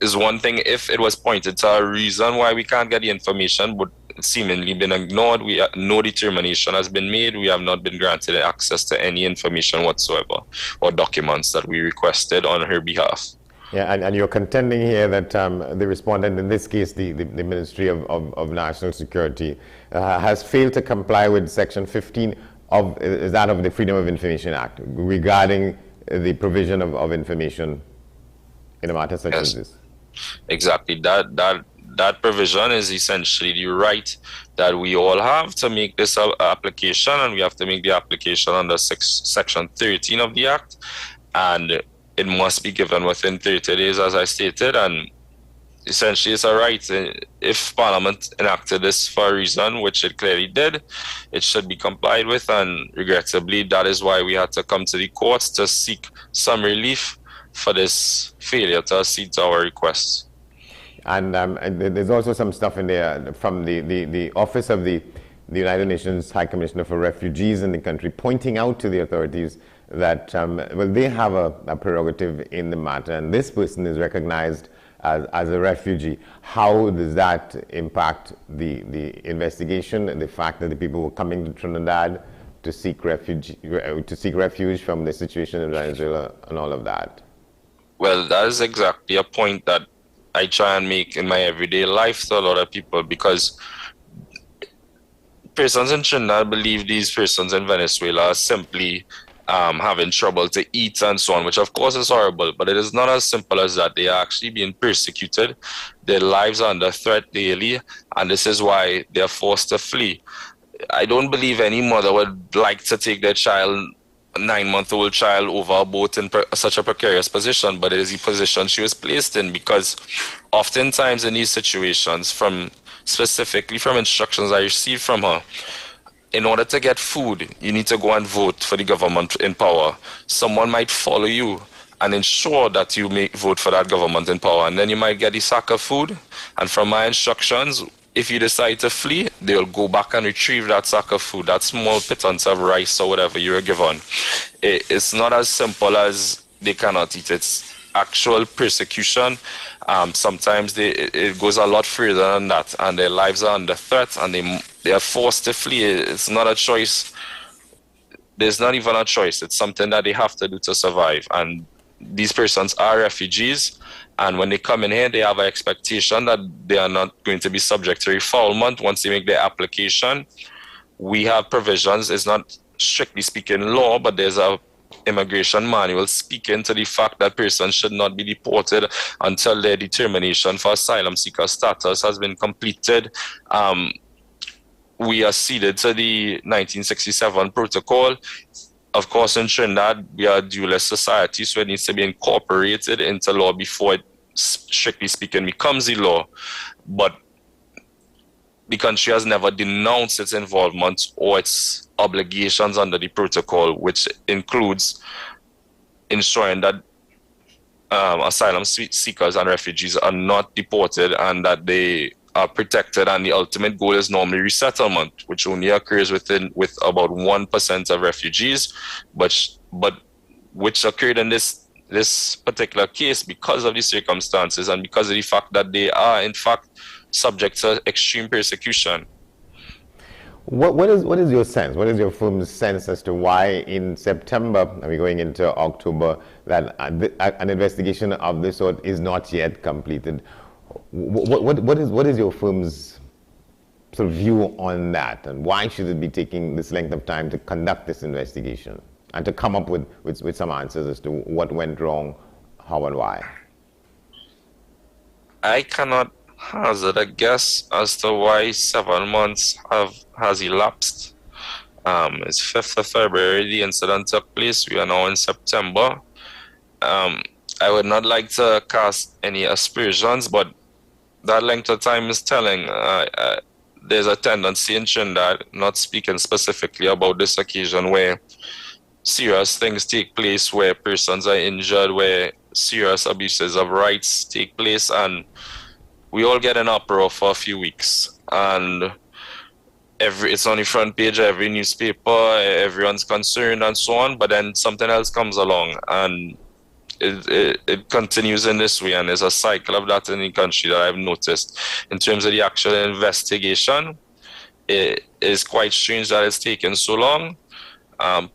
is one thing if it was pointed to a reason why we can't get the information, but seemingly been ignored. No determination has been made. We have not been granted access to any information whatsoever or documents that we requested on her behalf. Yeah, and you're contending here that the respondent, in this case the Ministry of National Security, has failed to comply with Section 15 of the Freedom of Information Act regarding the provision of information in a matter such as this. Exactly. That provision is essentially the right that we all have to make this application, and we have to make the application under Section 13 of the Act, and it must be given within 30 days, as I stated, and essentially it's a right. If Parliament enacted this for a reason, which it clearly did, it should be complied with, and regrettably, that is why we had to come to the courts to seek some relief for this failure to accede to our requests. And there's also some stuff in there from the Office of the United Nations High Commissioner for Refugees in the country, pointing out to the authorities that, well, they have a prerogative in the matter, and this person is recognized as a refugee. How does that impact the investigation and the fact that the people were coming to Trinidad to seek refuge from the situation in Venezuela and all of that? Well, that is exactly a point that I try and make in my everyday life to a lot of people, because persons in Trinidad believe these persons in Venezuela are simply having trouble to eat and so on, which of course is horrible, but it is not as simple as that. They are actually being persecuted. Their lives are under threat daily, and this is why they are forced to flee. I don't believe any mother would like to take their child, a 9-month-old child, over a boat in such a precarious position, but it is the position she was placed in, because oftentimes in these situations, specifically from instructions I received from her, in order to get food, you need to go and vote for the government in power. Someone might follow you and ensure that you may vote for that government in power, and then you might get the sack of food, and from my instructions, if you decide to flee, they'll go back and retrieve that sack of food, that small pittance of rice or whatever you were given. It's not as simple as they cannot eat. It's actual persecution. Sometimes it goes a lot further than that, and their lives are under threat, and they are forced to flee. It's not a choice. There's not even a choice. It's something that they have to do to survive. And these persons are refugees, and when they come in here, they have an expectation that they are not going to be subject to refoulement once they make their application. We have provisions. It's not strictly speaking law, but there's a immigration manual speaking to the fact that persons should not be deported until their determination for asylum seeker status has been completed. We are ceded to the 1967 protocol. Of course, in Trinidad, we are a dualist society, so it needs to be incorporated into law before it strictly speaking becomes the law, but the country has never denounced its involvement or its obligations under the protocol, which includes ensuring that asylum seekers and refugees are not deported and that they are protected, and the ultimate goal is normally resettlement, which only occurs with about 1% of refugees, but which occurred in this particular case because of the circumstances and because of the fact that they are in fact subject to extreme persecution. What is your sense? What is your firm's sense as to why in September, and we're going into October, that an investigation of this sort is not yet completed? What is your firm's sort of view on that, and why should it be taking this length of time to conduct this investigation and to come up with some answers as to what went wrong, how and why? I cannot hazard a guess as to why 7 months has elapsed. It's 5th of February, the incident took place. We are now in September. I would not like to cast any aspersions, but that length of time is telling. There's a tendency in Trinidad, not speaking specifically about this occasion, where serious things take place, where persons are injured, where serious abuses of rights take place, and we all get an uproar for a few weeks, and it's on the front page of every newspaper, everyone's concerned and so on, but then something else comes along and it continues in this way, and there's a cycle of that in the country that I've noticed. In terms of the actual investigation, it is quite strange that it's taken so long.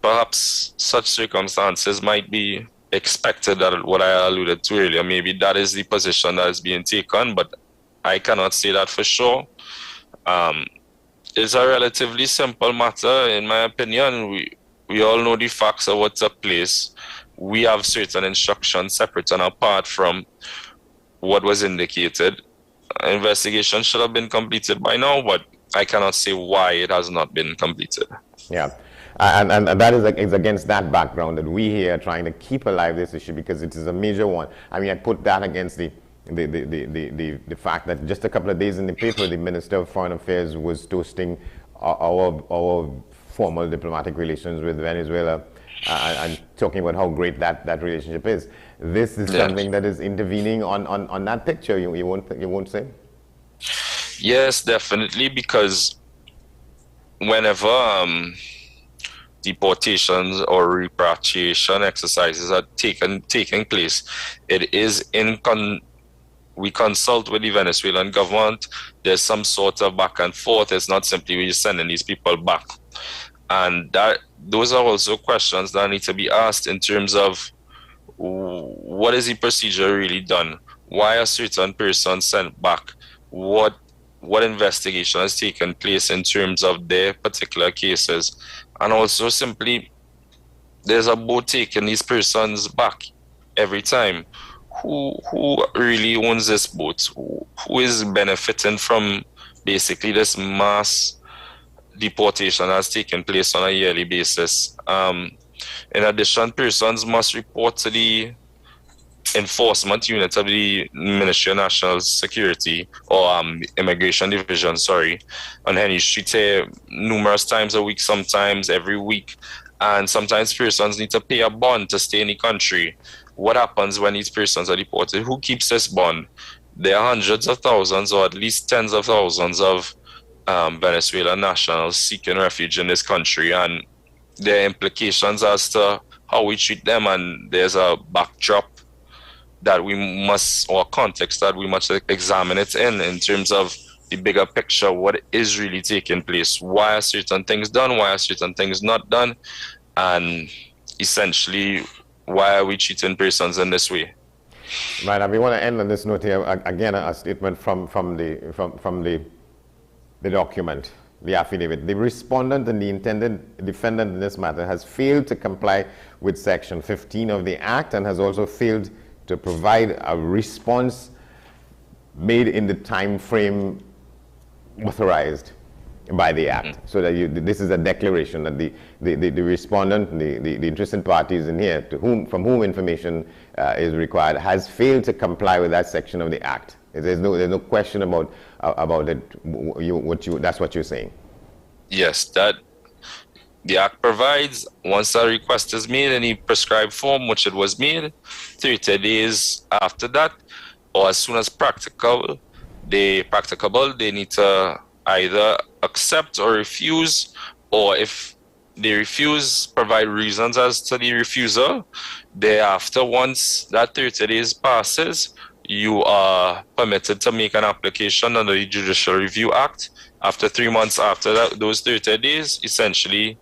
Perhaps such circumstances might be expected, that what I alluded to earlier, maybe that is the position that is being taken, but I cannot say that for sure. It's a relatively simple matter, in my opinion. We all know the facts of what took place. We have certain instructions separate and apart from what was indicated. Investigation should have been completed by now, but I cannot say why it has not been completed. Yeah. And that is against that background that we here are trying to keep alive this issue, because it is a major one. I mean, I put that against the fact that just a couple of days in the paper, the Minister of Foreign Affairs was toasting our formal diplomatic relations with Venezuela and talking about how great that relationship is. This is something that is intervening on that picture. You won't say? Yes, definitely, because whenever deportations or repatriation exercises are taking place, it is we consult with the Venezuelan government. There's some sort of back and forth. It's not simply we're sending these people back. And those are also questions that need to be asked in terms of what is the procedure really done? Why are certain persons sent back? What investigation has taken place in terms of their particular cases? And also simply, there's a boat taking these persons back every time. Who really owns this boat? Who is benefiting from basically this mass deportation that's taking place on a yearly basis? In addition, persons must report to the enforcement unit of the Ministry of National Security, or Immigration Division, on Henry Street here numerous times a week, sometimes every week. And sometimes persons need to pay a bond to stay in the country. What happens when these persons are deported? Who keeps this bond? There are hundreds of thousands, or at least tens of thousands of Venezuelan nationals seeking refuge in this country, and there are implications as to how we treat them, and there's a backdrop that we must, or context that we must examine it in terms of the bigger picture. What is really taking place? Why are certain things done? Why are certain things not done? And essentially, why are we treating persons in this way? Right, and we want to end on this note here. Again, a statement from the document, the affidavit. The respondent and the intended defendant in this matter has failed to comply with Section 15 of the Act, and has also failed to provide a response made in the time frame authorized by the Act. So that this is a declaration that the respondent, the interested parties in here, from whom information is required, has failed to comply with that section of the Act. There's no question about it. That's what you're saying. Yes, that the Act provides, once a request is made in the prescribed form, which it was made, 30 days after that, or as soon as practicable, they need to either accept or refuse, or if they refuse, provide reasons as to the refusal. Thereafter, once that 30 days passes, you are permitted to make an application under the Judicial Review Act. After 3 months after that, those 30 days, essentially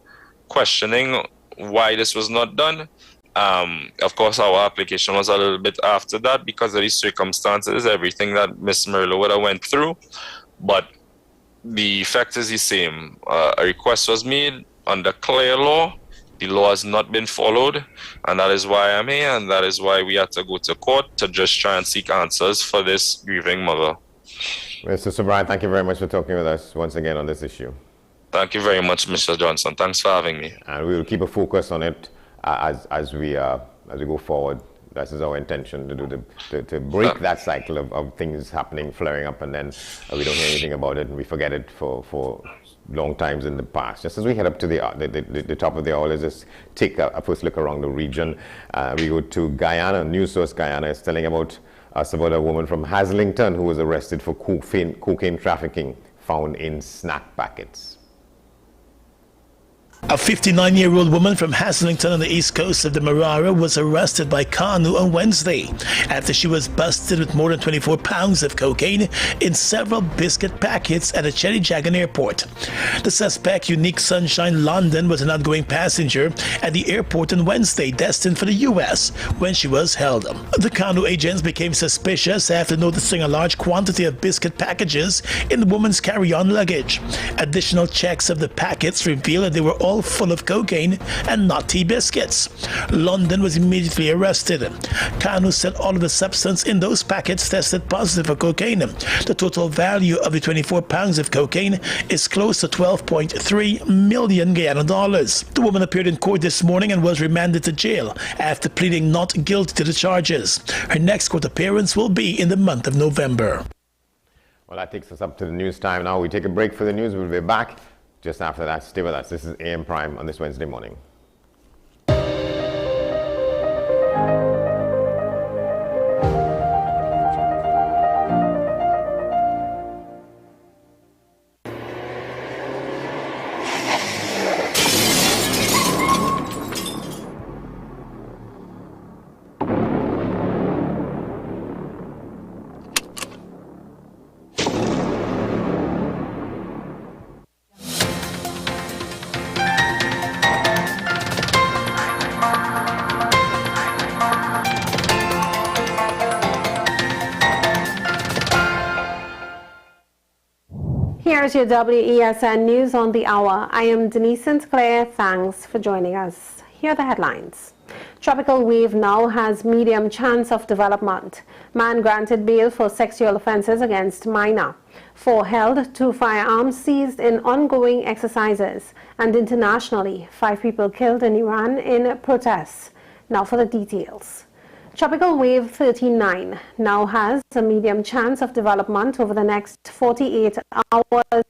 questioning why this was not done. Of course, our application was a little bit after that because of the circumstances, everything that Ms. Merlo would have went through. But the effect is the same. A request was made under clear law. The law has not been followed, and that is why I'm here, and that is why we had to go to court to just try and seek answers for this grieving mother. Mr. Sobrian, thank you very much for talking with us once again on this issue. Thank you very much, Mr. Johnson. Thanks for having me. And we will keep a focus on it as we go forward. That is our intention, to break that cycle of things happening, flaring up, and then we don't hear anything about it and we forget it for long times in the past. Just as we head up to the top of the hour, let's just take a first look around the region. We go to Guyana. News Source Guyana is telling us about a woman from Haslington who was arrested for cocaine trafficking found in snack packets. A 59-year-old woman from Haslington on the east coast of the Marara was arrested by Kanu on Wednesday after she was busted with more than 24 pounds of cocaine in several biscuit packets at a Cherryjagan airport. The suspect, Unique Sunshine London, was an outgoing passenger at the airport on Wednesday, destined for the U.S., when she was held. The Kanu agents became suspicious after noticing a large quantity of biscuit packages in the woman's carry-on luggage. Additional checks of the packets revealed that they were all full of cocaine and not tea biscuits. London was immediately arrested. Kanu said all of the substance in those packets tested positive for cocaine. The total value of the 24 pounds of cocaine is close to 12.3 million Guyana dollars. The woman appeared in court this morning and was remanded to jail after pleading not guilty to the charges. Her next court appearance will be in the month of November. Well, that takes us up to the news time now. We take a break for the news. We'll be back just after that. Stay with us. This is AM Prime on this Wednesday morning. Here's your WESN News on the Hour. I am Denise St. Clair. Thanks for joining us. Here are the headlines. Tropical wave now has medium chance of development. Man granted bail for sexual offences against minor. 4 held, 2 firearms seized in ongoing exercises. And internationally, 5 people killed in Iran in protests. Now for the details. Tropical wave 39 now has a medium chance of development over the next 48 hours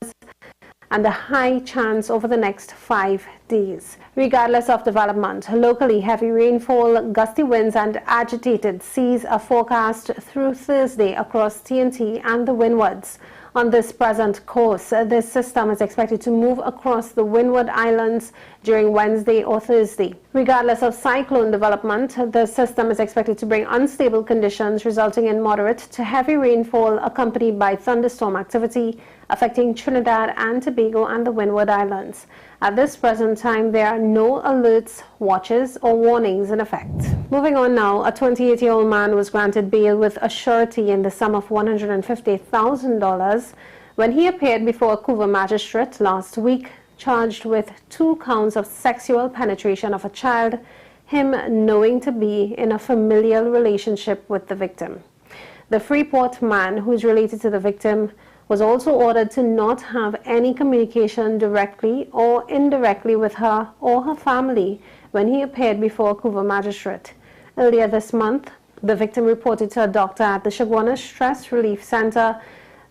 and a high chance over the next 5 days. Regardless of development, locally heavy rainfall, gusty winds and agitated seas are forecast through Thursday across TNT and the windwards. On this present course, this system is expected to move across the Windward Islands during Wednesday or Thursday. Regardless of cyclone development, the system is expected to bring unstable conditions resulting in moderate to heavy rainfall accompanied by thunderstorm activity affecting Trinidad and Tobago and the Windward Islands. At this present time, there are no alerts, watches, or warnings in effect. Moving on now, a 28-year-old man was granted bail with a surety in the sum of $150,000 when he appeared before a Couva magistrate last week, charged with 2 counts of sexual penetration of a child, him knowing to be in a familial relationship with the victim. The Freeport man, who is related to the victim, was also ordered to not have any communication directly or indirectly with her or her family when he appeared before a Couva magistrate. Earlier this month, the victim reported to a doctor at the Shagwana Stress Relief Center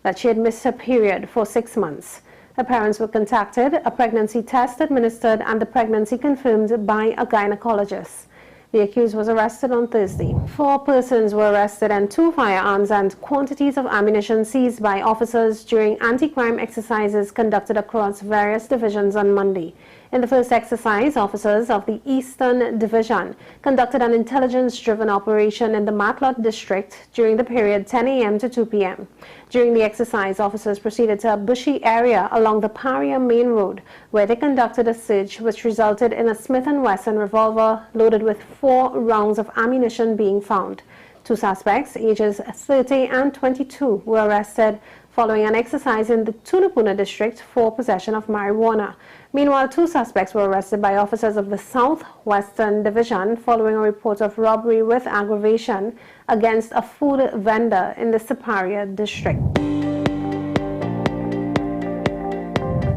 that she had missed her period for 6 months. Her parents were contacted, a pregnancy test administered, and the pregnancy confirmed by a gynecologist. The accused was arrested on Thursday. 4 persons were arrested and 2 firearms and quantities of ammunition seized by officers during anti-crime exercises conducted across various divisions on Monday. In the first exercise, officers of the Eastern Division conducted an intelligence-driven operation in the Matlot district during the period 10 a.m. to 2 p.m. During the exercise, officers proceeded to a bushy area along the Paria Main Road, where they conducted a search which resulted in a Smith & Wesson revolver loaded with 4 rounds of ammunition being found. 2 suspects, ages 30 and 22, were arrested following an exercise in the Tunapuna district for possession of marijuana. Meanwhile, 2 suspects were arrested by officers of the Southwestern Division following a report of robbery with aggravation against a food vendor in the Siparia district.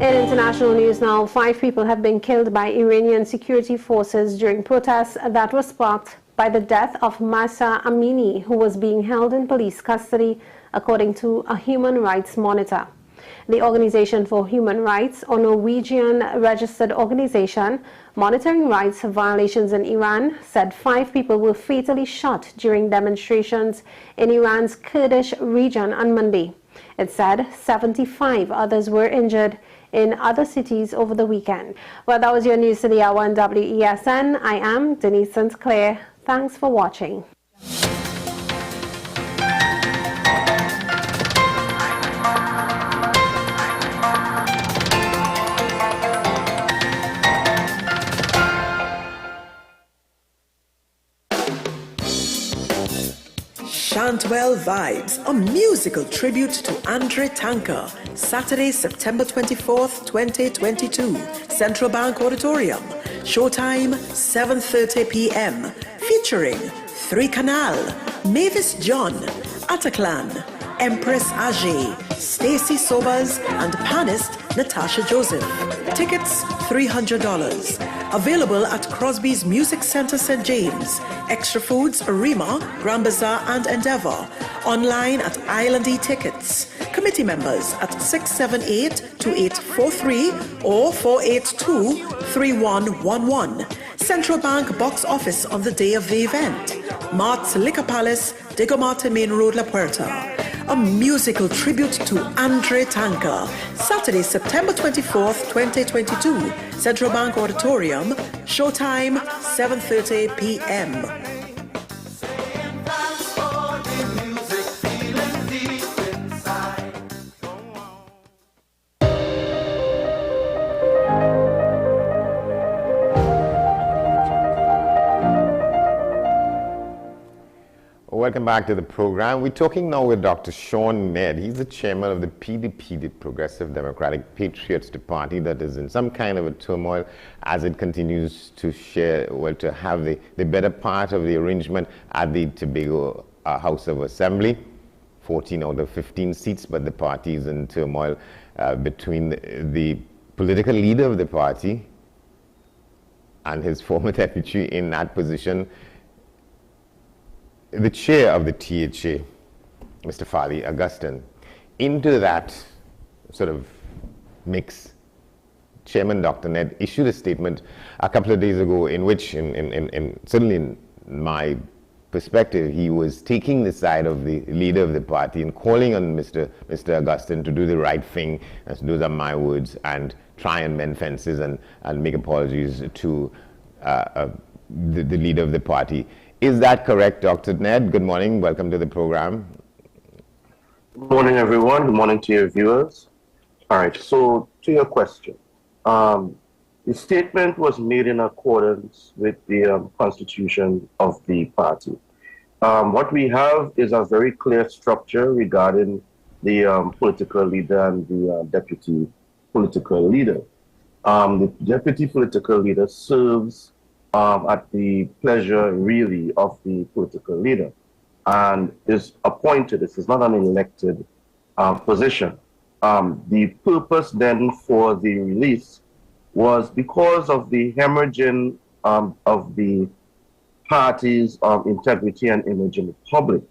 In international news now, 5 people have been killed by Iranian security forces during protests that were sparked by the death of Mahsa Amini, who was being held in police custody, according to a human rights monitor. The Organization for Human Rights, or Norwegian registered organization monitoring rights violations in Iran, said 5 people were fatally shot during demonstrations in Iran's Kurdish region on Monday. It said 75 others were injured in other cities over the weekend. Well, that was your news to the hour on WESN. I am Denise St. Clair. Thanks for watching. Chantwell Vibes, a musical tribute to Andre Tanker, Saturday, September 24th, 2022, Central Bank Auditorium. Showtime, 7:30 p.m. Featuring 3 Canal, Mavis John, Ataclan, Empress Ajay, Stacy Sobers, and panist Natasha Joseph. Tickets $300. Available at Crosby's Music Center, St. James. Extra Foods, Rima, Grand Bazaar, and Endeavour. Online at Island E-Tickets. Committee members at 678-2843 or 482-3111. Central Bank box office on the day of the event. Mart's Liquor Palace, Diego Marte Main Road, La Puerta. A musical tribute to Andre Tanker. Saturday, September 24th, 2022. Central Bank Auditorium. Showtime, 7:30 p.m. Welcome back to the program. We're talking now with Dr. Sean Ned. He's the chairman of the PDP, the Progressive Democratic Patriots, the party that is in some kind of a turmoil as it continues to share, well, to have the better part of the arrangement at the Tobago House of Assembly. 14 out of 15 seats, but the party is in turmoil between the political leader of the party and his former deputy in that position, the chair of the THA, Mr. Fali Augustine. Into that sort of mix, Chairman Dr. Ned issued a statement a couple of days ago in which, certainly in my perspective, he was taking the side of the leader of the party and calling on Mr. Augustine to do the right thing, as those are my words, and try and mend fences and make apologies to the leader of the party. Is that correct, Dr. Ned? Good morning. Welcome to the program. Good morning, everyone. Good morning to your viewers. All right, so to your question. The statement was made in accordance with the constitution of the party. What we have is a very clear structure regarding the political leader and the deputy political leader. The deputy political leader serves at the pleasure, really, of the political leader and is appointed. This is not an elected position. The purpose then for the release was because of the hemorrhaging of the party's integrity and image in the public.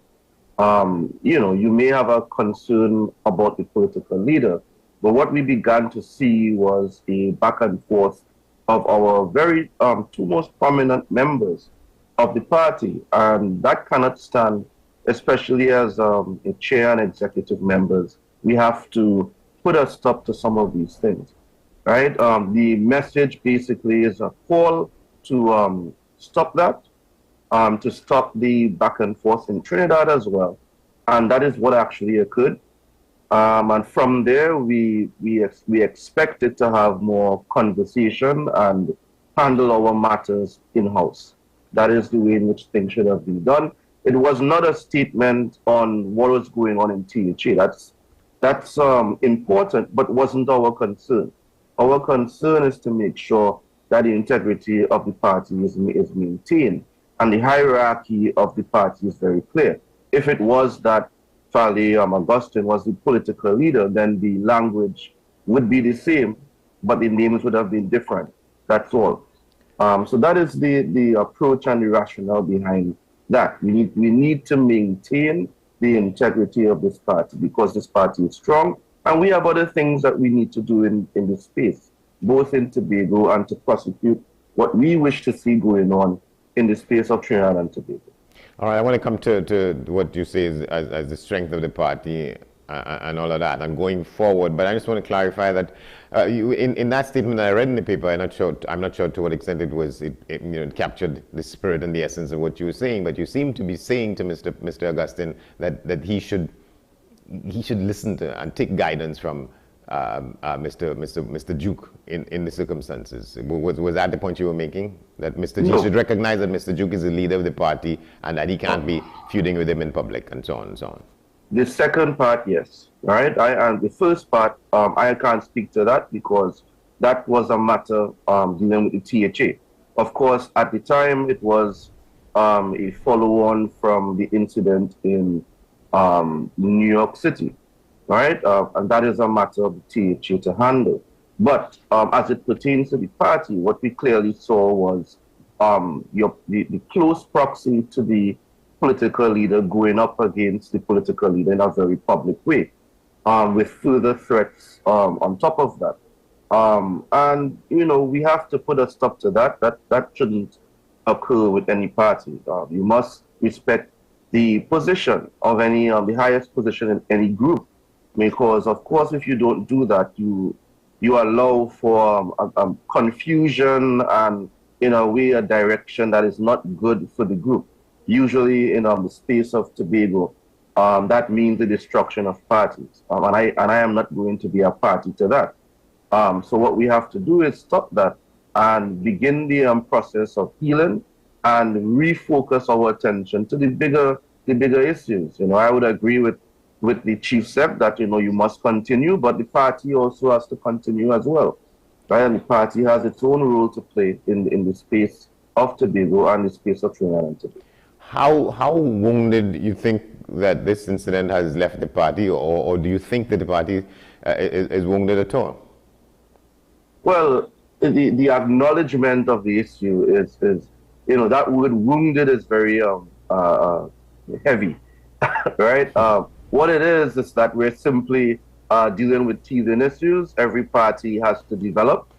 You may have a concern about the political leader, but what we began to see was a back and forth of our very two most prominent members of the party, and that cannot stand, especially as a chair and executive members. We have to put a stop to some of these things, right? The message basically is a call to stop that, to stop the back and forth in Trinidad as well. And that is what actually occurred. And from there, we expected to have more conversation and handle our matters in-house. That is the way in which things should have been done. It was not a statement on what was going on in THA. That's important, but wasn't our concern. Our concern is to make sure that the integrity of the party is maintained, and the hierarchy of the party is very clear. If it was that Fale Augustine was the political leader, then the language would be the same, but the names would have been different. That's all. So that is the approach and the rationale behind that. We need to maintain the integrity of this party because this party is strong, and we have other things that we need to do in this space, both in Tobago and to prosecute what we wish to see going on in the space of Trinidad and Tobago. All right, I want to come to what you say as the strength of the party and all of that, and going forward. But I just want to clarify that in that statement that I read in the paper, I'm not sure to what extent it captured the spirit and the essence of what you were saying. But you seem to be saying to Mr. Augustine that he should listen to and take guidance from Mr. Duke in the circumstances. Was that the point you were making? That Mr. He should recognize that Mr. Duke is the leader of the party and that he can't be feuding with him in public and so on and so on. The second part, yes. Right? And the first part, I can't speak to that because that was a matter dealing with the THA. Of course, at the time, it was a follow-on from the incident in New York City. Right? And that is a matter of the THA to handle. But as it pertains to the party, what we clearly saw was the close proxy to the political leader going up against the political leader in a very public way, with further threats on top of that. And, we have to put a stop to that. That shouldn't occur with any party. You must respect the position of any, the highest position in any group. Because, of course, if you don't do that, you allow for confusion and, in a way, a direction that is not good for the group. Usually, in the space of Tobago, that means the destruction of parties. And I am not going to be a party to that. So what we have to do is stop that and begin the process of healing and refocus our attention to the bigger issues. I would agree with the chief sec that, you must continue, but the party also has to continue as well, right? And the party has its own role to play in the space of Tobago and the space of Trinidad and Tobago. How wounded you think that this incident has left the party, or do you think that the party is wounded at all? Well, the acknowledgement of the issue is that word wounded is very heavy, right? What it is that we're simply dealing with teething issues. Every party has to develop.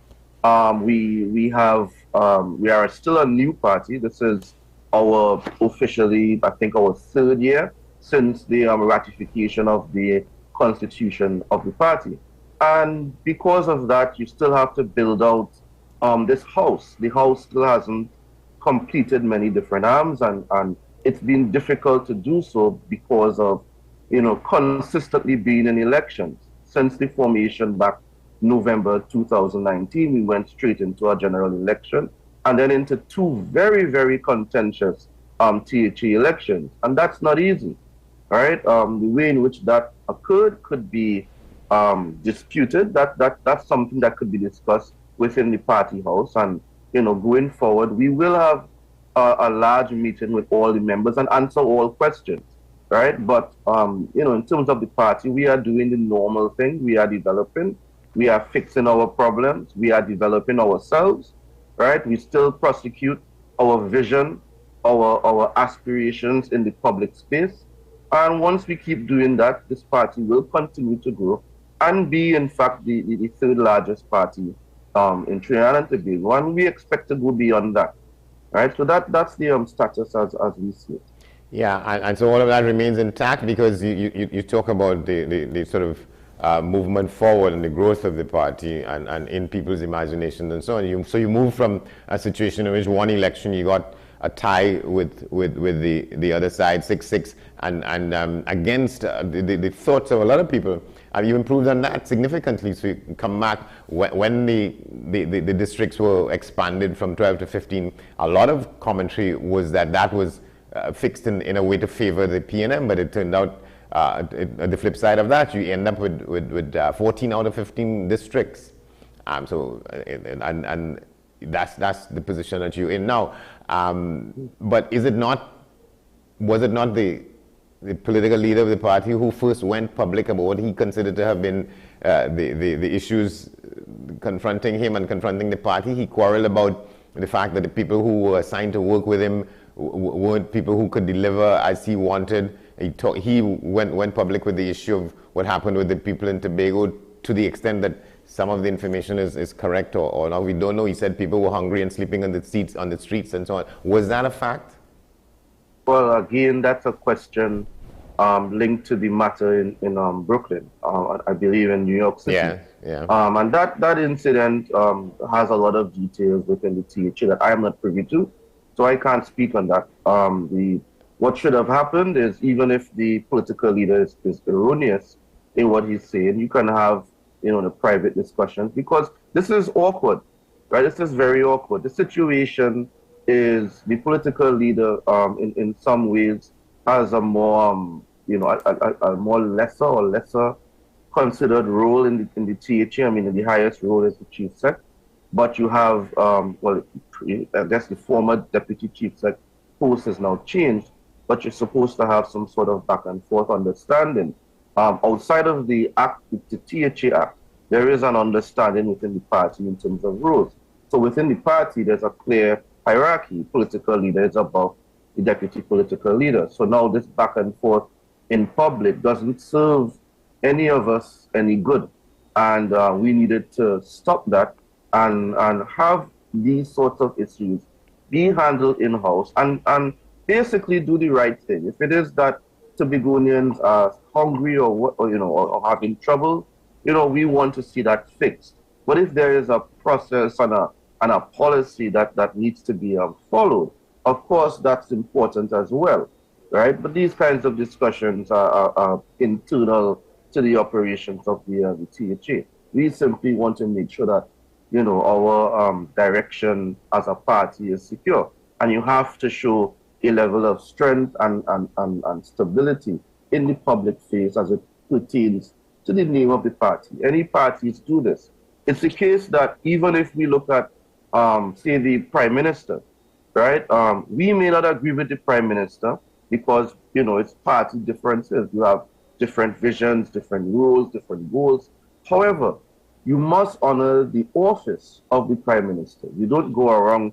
We are still a new party. This is officially, I think, our third year since the ratification of the constitution of the party. And because of that, you still have to build out this house. The house still hasn't completed many different arms, and it's been difficult to do so because of consistently being in elections. Since the formation back November 2019, we went straight into a general election and then into two very, very contentious THA elections. And that's not easy, right? The way in which that occurred could be disputed. That's something that could be discussed within the party house. And, going forward, we will have a large meeting with all the members and answer all questions. right? But, in terms of the party, we are doing the normal thing. We are developing. We are fixing our problems. We are developing ourselves, right? We still prosecute our vision, our aspirations in the public space. And once we keep doing that, this party will continue to grow and be, in fact, the third largest party in Trinidad and Tobago. And we expect to go beyond that, right? So that's the status as we see it. Yeah, and so all of that remains intact because you talk about the sort of movement forward and the growth of the party and in people's imaginations and so on. So you move from a situation in which one election you got a tie with the other side, 6-6, and against the thoughts of a lot of people. You improved on that significantly. So you come back when the districts were expanded from 12 to 15. A lot of commentary was that was fixed in a way to favor the PNM, but it turned out the flip side of that, you end up with 14 out of 15 districts. And that's the position that you're in now. But was it not the political leader of the party who first went public about what he considered to have been the issues confronting him and confronting the party? He quarreled about the fact that the people who were assigned to work with him weren't people who could deliver as he wanted. He went public with the issue of what happened with the people in Tobago, to the extent that some of the information is correct or not. We don't know. He said people were hungry and sleeping on the streets and so on. Was that a fact? Well, again, that's a question linked to the matter in Brooklyn, I believe in New York City. Yeah. And that incident has a lot of details within the THA that I am not privy to, so I can't speak on that. What should have happened is, even if the political leader is erroneous in what he's saying, you can have the private discussions, because this is awkward, right? This is very awkward. The situation is the political leader in some ways has a more a more lesser considered role in the THA. I mean, the highest role is the chief sec, but you have I guess the former deputy chief sec post has now changed, but you're supposed to have some sort of back and forth understanding. Outside of the act, the THA Act, there is an understanding within the party in terms of roles. So within the party, there's a clear hierarchy. Political leader is above the deputy political leader. So now this back and forth in public doesn't serve any of us any good. And we needed to stop that and have these sorts of issues be handled in-house and basically do the right thing. If it is that Tobagonians are hungry or having trouble, we want to see that fixed. But if there is a process and a policy that needs to be followed, of course, that's important as well, right? But these kinds of discussions are internal to the operations of the THA. We simply want to make sure that, our direction as a party is secure. And you have to show a level of strength and stability in the public face as it pertains to the name of the party. Any parties do this. It's the case that even if we look at, say, the Prime Minister, right? We may not agree with the Prime Minister because, it's party differences. You have different visions, different rules, different goals. However, you must honor the office of the Prime Minister. You don't go around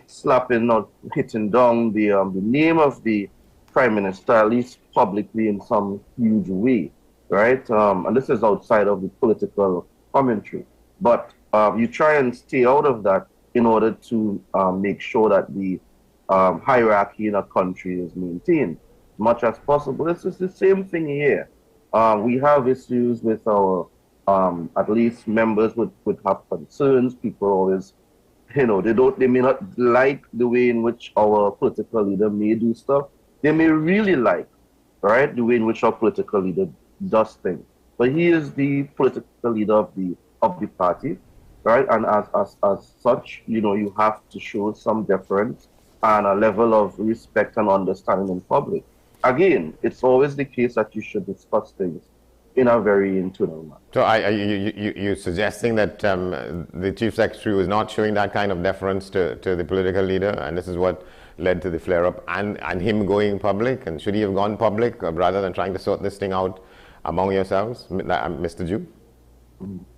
slapping or hitting down the name of the Prime Minister, at least publicly in some huge way, right? And this is outside of the political commentary. But you try and stay out of that in order to make sure that the hierarchy in a country is maintained as much as possible. This is the same thing here. We have issues with our, at least members would have concerns. People always, they may not like the way in which our political leader may do stuff. They may really like, right, the way in which our political leader does things. But he is the political leader of the party, right? And as such, you have to show some deference and a level of respect and understanding in public. Again, it's always the case that you should discuss things in a very internal manner. So you're suggesting that the Chief Secretary was not showing that kind of deference to the political leader, and this is what led to the flare-up and him going public? And should he have gone public rather than trying to sort this thing out among yourselves, Mr. Jew?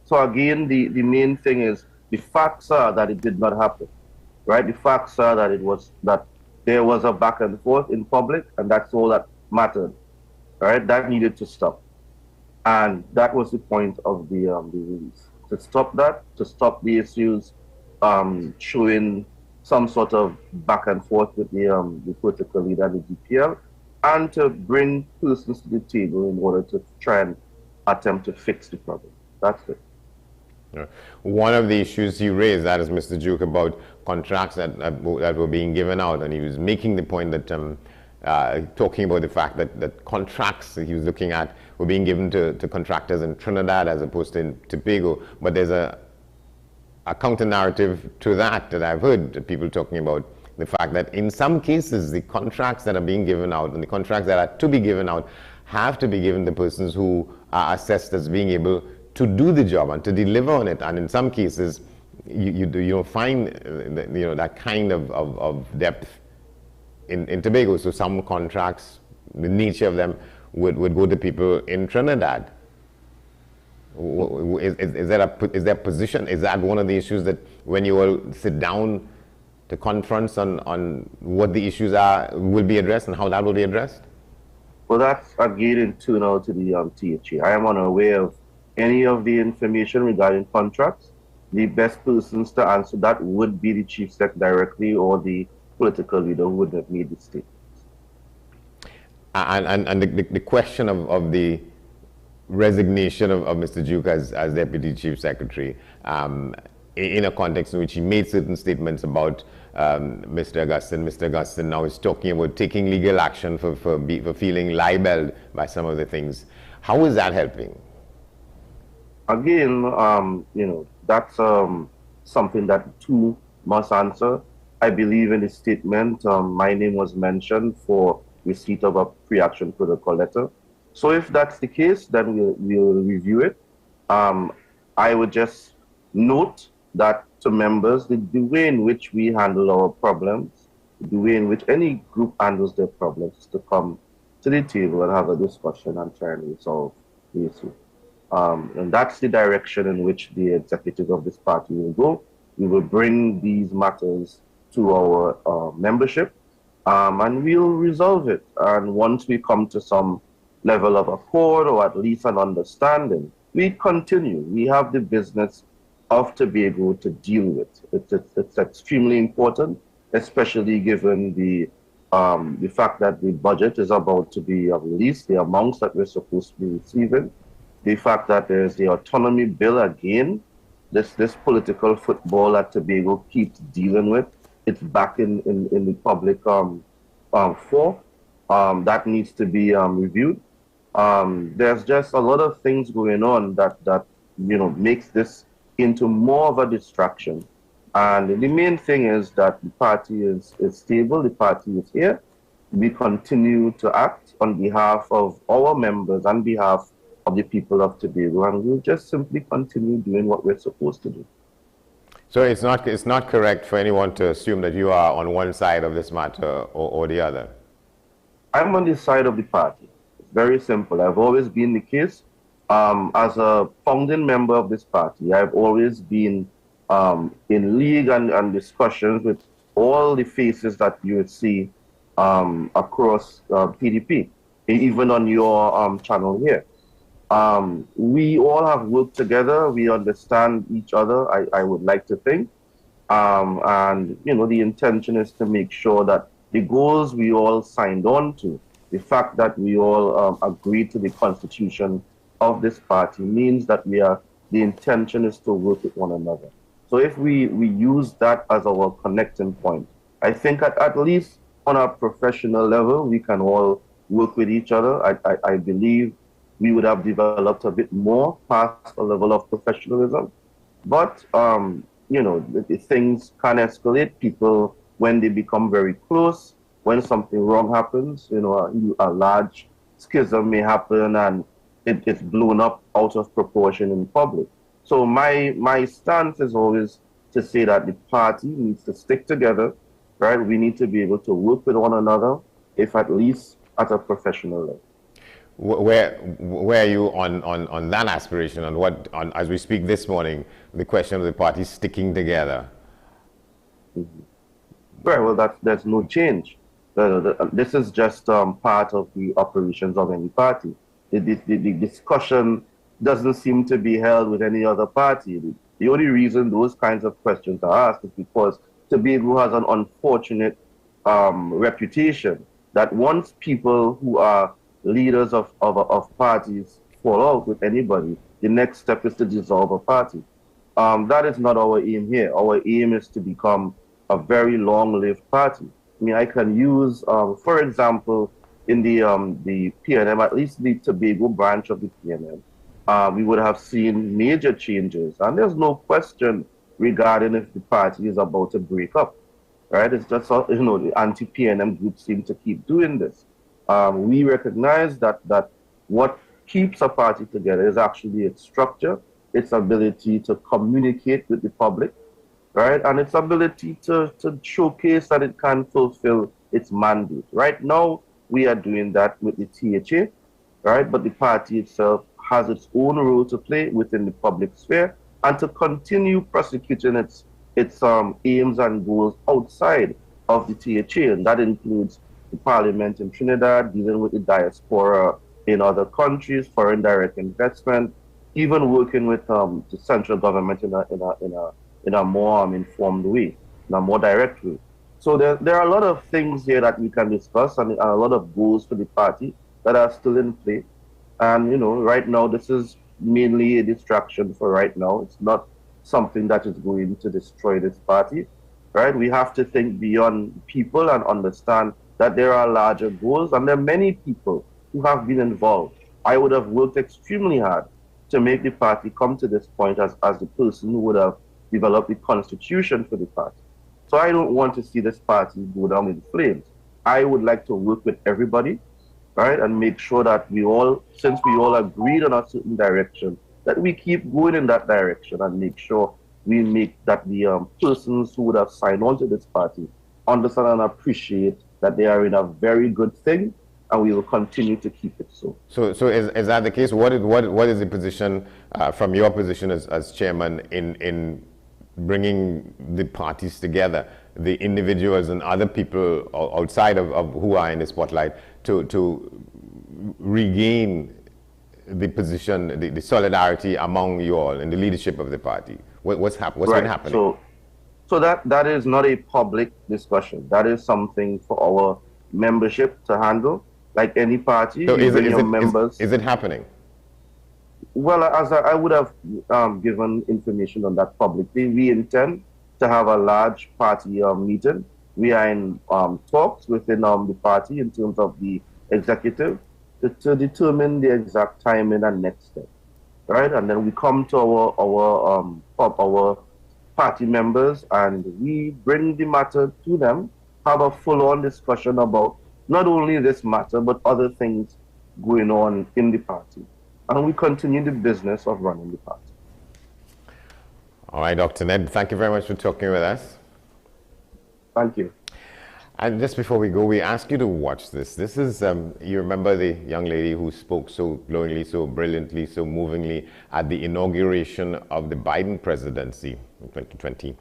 So again, the main thing is the facts are that it did not happen, right? The facts are that there was a back and forth in public, and that's all that mattered, right? That needed to stop, and that was the point of the release, to stop that, to stop the issues showing some sort of back and forth with the political leader and the DPL, and to bring persons to the table in order to try and attempt to fix the problem. That's it. One of the issues he raised, that is Mr. Duke, about contracts that were being given out, and he was making the point that, talking about the fact that contracts that he was looking at were being given to contractors in Trinidad as opposed to in Tobago. But there's a counter-narrative to that I've heard people talking about, the fact that in some cases the contracts that are being given out and the contracts that are to be given out have to be given to persons who are assessed as being able to do the job and to deliver on it. And in some cases, you don't find that kind of depth in Tobago. So some contracts, the nature of them would go to people in Trinidad. Is there a position? Is that one of the issues that when you all sit down to conference on what the issues are will be addressed and how that will be addressed? Well, that's again internal to the THA. I am unaware of any of the information regarding contracts. The best persons to answer that would be the chief sec directly or the political leader who would have made the statements. And the question of the resignation of Mr. Duke as Deputy Chief Secretary, in a context in which he made certain statements about Mr. Augustine. Mr. Augustine now is talking about taking legal action for feeling libeled by some of the things. How is that helping? Again, that's something that two must answer. I believe in the statement, my name was mentioned for receipt of a pre-action protocol letter. So if that's the case, then we'll review it. I would just note that to members, the way in which we handle our problems, the way in which any group handles their problems, is to come to the table and have a discussion and try and resolve the issue. And that's the direction in which the executive of this party will go. We will bring these matters to our membership, and we'll resolve it. And once we come to some level of accord or at least an understanding, we continue. We have the business of Tobago to deal with. It's extremely important, especially given the fact that the budget is about to be released, the amounts that we're supposed to be receiving, the fact that there's the autonomy bill again, this political football that Tobago keeps dealing with. It's back in the public fore. That needs to be reviewed. There's just a lot of things going on that makes this into more of a distraction. And the main thing is that the party is stable, the party is here. We continue to act on behalf of our members, on behalf of the people of Tobago, and we'll just simply continue doing what we're supposed to do. So it's not correct for anyone to assume that you are on one side of this matter or the other? I'm on the side of the party. It's very simple. I've always been the case. As a founding member of this party, I've always been in league and discussions with all the faces that you would see across PDP, even on your channel here. We all have worked together. We understand each other, I would like to think. And, the intention is to make sure that the goals we all signed on to, the fact that we all agreed to the constitution of this party means that the intention is to work with one another. So if we use that as our connecting point, I think at least on a professional level, we can all work with each other. I believe we would have developed a bit more past a level of professionalism. But, the things can escalate. People, when they become very close, when something wrong happens, a large schism may happen and it gets blown up out of proportion in public. So my stance is always to say that the party needs to stick together. right? We need to be able to work with one another, if at least at a professional level. Where are you on that aspiration, on what, as we speak this morning, the question of the parties sticking together? Right, well, there's no change. This is just part of the operations of any party. The discussion doesn't seem to be held with any other party. The only reason those kinds of questions are asked is because Tobago has an unfortunate reputation that once people who are leaders of parties fall out with anybody, the next step is to dissolve a party. That is not our aim here. Our aim is to become a very long-lived party. I mean, I can use, for example, in the PNM, at least the Tobago branch of the PNM, we would have seen major changes, and there's no question regarding if the party is about to break up, right? It's just, the anti-PNM groups seem to keep doing this. We recognize that what keeps a party together is actually its structure, its ability to communicate with the public, right? And its ability to showcase that it can fulfill its mandate. Right now, we are doing that with the THA, right? But the party itself has its own role to play within the public sphere and to continue prosecuting its aims and goals outside of the THA. And that includes the parliament in Trinidad, dealing with the diaspora in other countries, foreign direct investment, even working with the central government in a more informed way, in a more direct way. So there are a lot of things here that we can discuss, and a lot of goals for the party that are still in play. And, right now, this is mainly a distraction for right now. It's not something that is going to destroy this party, right? We have to think beyond people and understand that there are larger goals, and there are many people who have been involved. I would have worked extremely hard to make the party come to this point as the person who would have developed the constitution for the party. So I don't want to see this party go down in flames. I would like to work with everybody, right, and make sure that since we all agreed on a certain direction, that we keep going in that direction and make sure we make that the persons who would have signed on to this party understand and appreciate that they are in a very good thing, and we will continue to keep it so. So is that the case? What is the position from your position as chairman in bringing the parties together, the individuals and other people outside of who are in the spotlight, to regain the position, the solidarity among you all in the leadership of the party? What's been happening? So that is not a public discussion. That is something for our membership to handle. Like any party, so is it happening? Well, as I would have given information on that publicly, we intend to have a large party meeting. We are in talks within the party in terms of the executive to determine the exact timing and next step, right? And then we come to our party members and we bring the matter to them, have a full-on discussion about not only this matter, but other things going on in the party. And we continue the business of running the party. All right, Dr. Ned, thank you very much for talking with us. Thank you. And just before we go, we ask you to watch this. This is, you remember the young lady who spoke so glowingly, so brilliantly, so movingly at the inauguration of the Biden presidency in 2020.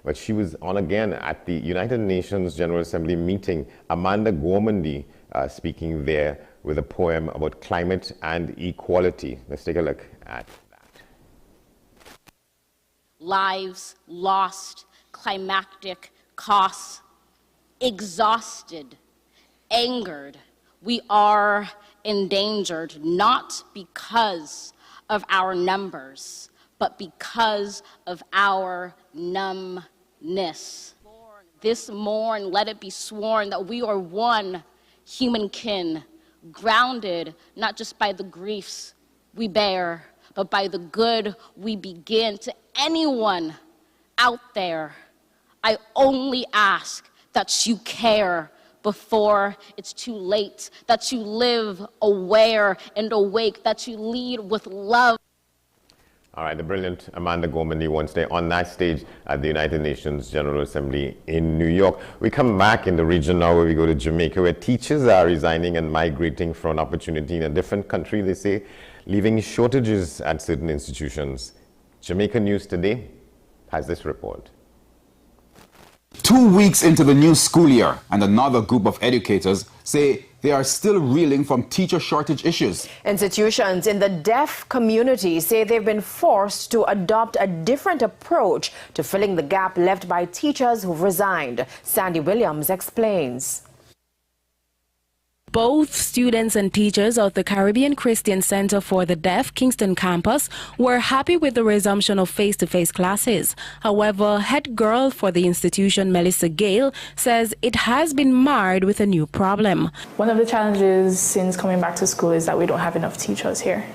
But she was on again at the United Nations General Assembly meeting, Amanda Gormandy speaking there with a poem about climate and equality. Let's take a look at that. Lives lost, climactic costs, exhausted, angered. We are endangered, not because of our numbers, but because of our numbness. This morn, let it be sworn that we are one human kin, grounded not just by the griefs we bear, but by the good we begin. To anyone out there, I only ask that you care before it's too late, that you live aware and awake, that you lead with love. All right, the brilliant Amanda Gormandy Wednesday on that stage at the United Nations General Assembly in New York. We come back in the region now where we go to Jamaica, where teachers are resigning and migrating for an opportunity in a different country, they say, leaving shortages at certain institutions. Jamaica News Today has this report. 2 weeks into the new school year, and another group of educators say they are still reeling from teacher shortage issues. Institutions in the deaf community say they've been forced to adopt a different approach to filling the gap left by teachers who've resigned. Sandy Williams explains. Both students and teachers of the Caribbean Christian Center for the Deaf Kingston campus were happy with the resumption of face-to-face classes. However, head girl for the institution, Melissa Gale, says it has been marred with a new problem. One of the challenges since coming back to school is that we don't have enough teachers here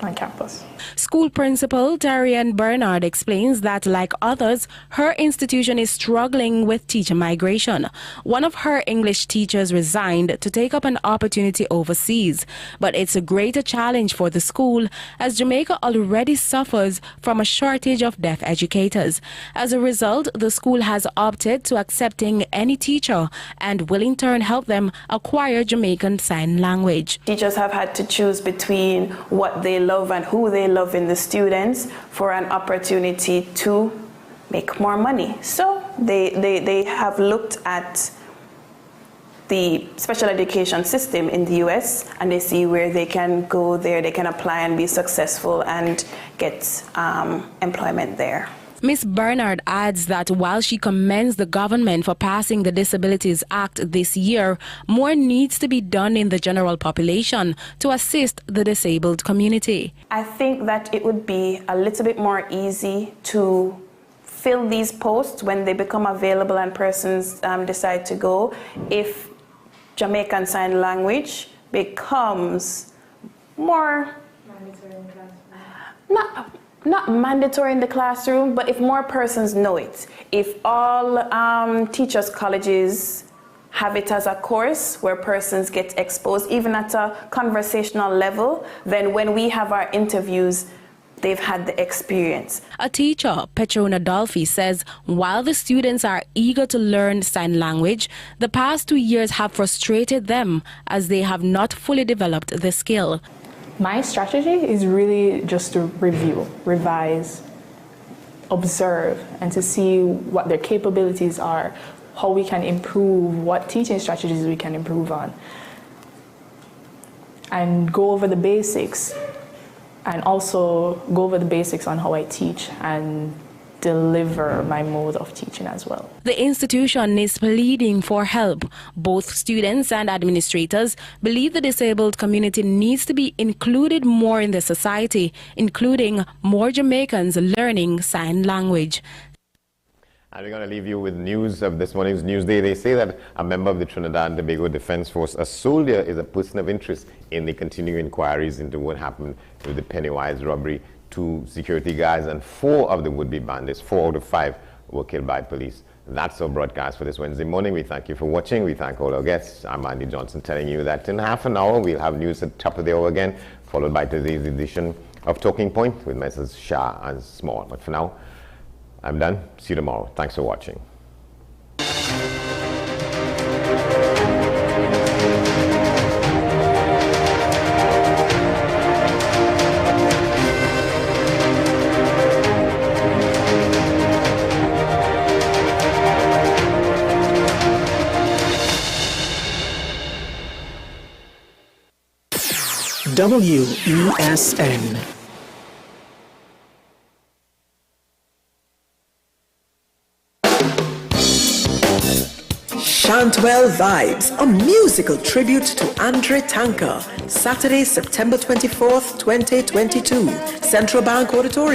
on campus. School principal Darian Bernard explains that, like others, her institution is struggling with teacher migration. One of her English teachers resigned to take up an opportunity overseas, but it's a greater challenge for the school as Jamaica already suffers from a shortage of deaf educators. As a result, the school has opted to accepting any teacher and will in turn help them acquire Jamaican Sign Language. Teachers have had to choose between what they love and who they love in the students for an opportunity to make more money. So they have looked at the special education system in the US and they see where they can go there, they can apply and be successful and get employment there. Ms. Bernard adds that while she commends the government for passing the Disabilities Act this year, more needs to be done in the general population to assist the disabled community. I think that it would be a little bit more easy to fill these posts when they become available and persons decide to go if Jamaican Sign Language becomes more not mandatory in the classroom, but if more persons know it, if all teachers' colleges have it as a course where persons get exposed, even at a conversational level, then when we have our interviews, they've had the experience. A teacher, Petrona Dolphy, says while the students are eager to learn sign language, the past 2 years have frustrated them as they have not fully developed the skill. My strategy is really just to review, revise, observe, and to see what their capabilities are, how we can improve, what teaching strategies we can improve on, and go over the basics, and also go over the basics on how I teach and deliver my mode of teaching as well. The institution is pleading for help. Both students and administrators believe the disabled community needs to be included more in the society, including more Jamaicans learning sign language. And we're going to leave you with news of this morning's Newsday. They say that a member of the Trinidad and Tobago Defense Force, a soldier, is a person of interest in the continuing inquiries into what happened with the Pennywise robbery. 2 security guards and 4 of the would-be bandits, 4 out of 5, were killed by police. That's our broadcast for this Wednesday morning. We thank you for watching. We thank all our guests. I'm Andy Johnson telling you that in half an hour we'll have news at the top of the hour again, followed by today's edition of Talking Point with Messrs. Shah and Small. But for now, I'm done. See you tomorrow. Thanks for watching. WESN. Shantwell Vibes, a musical tribute to Andre Tanker, Saturday, September 24th, 2022, Central Bank Auditorium.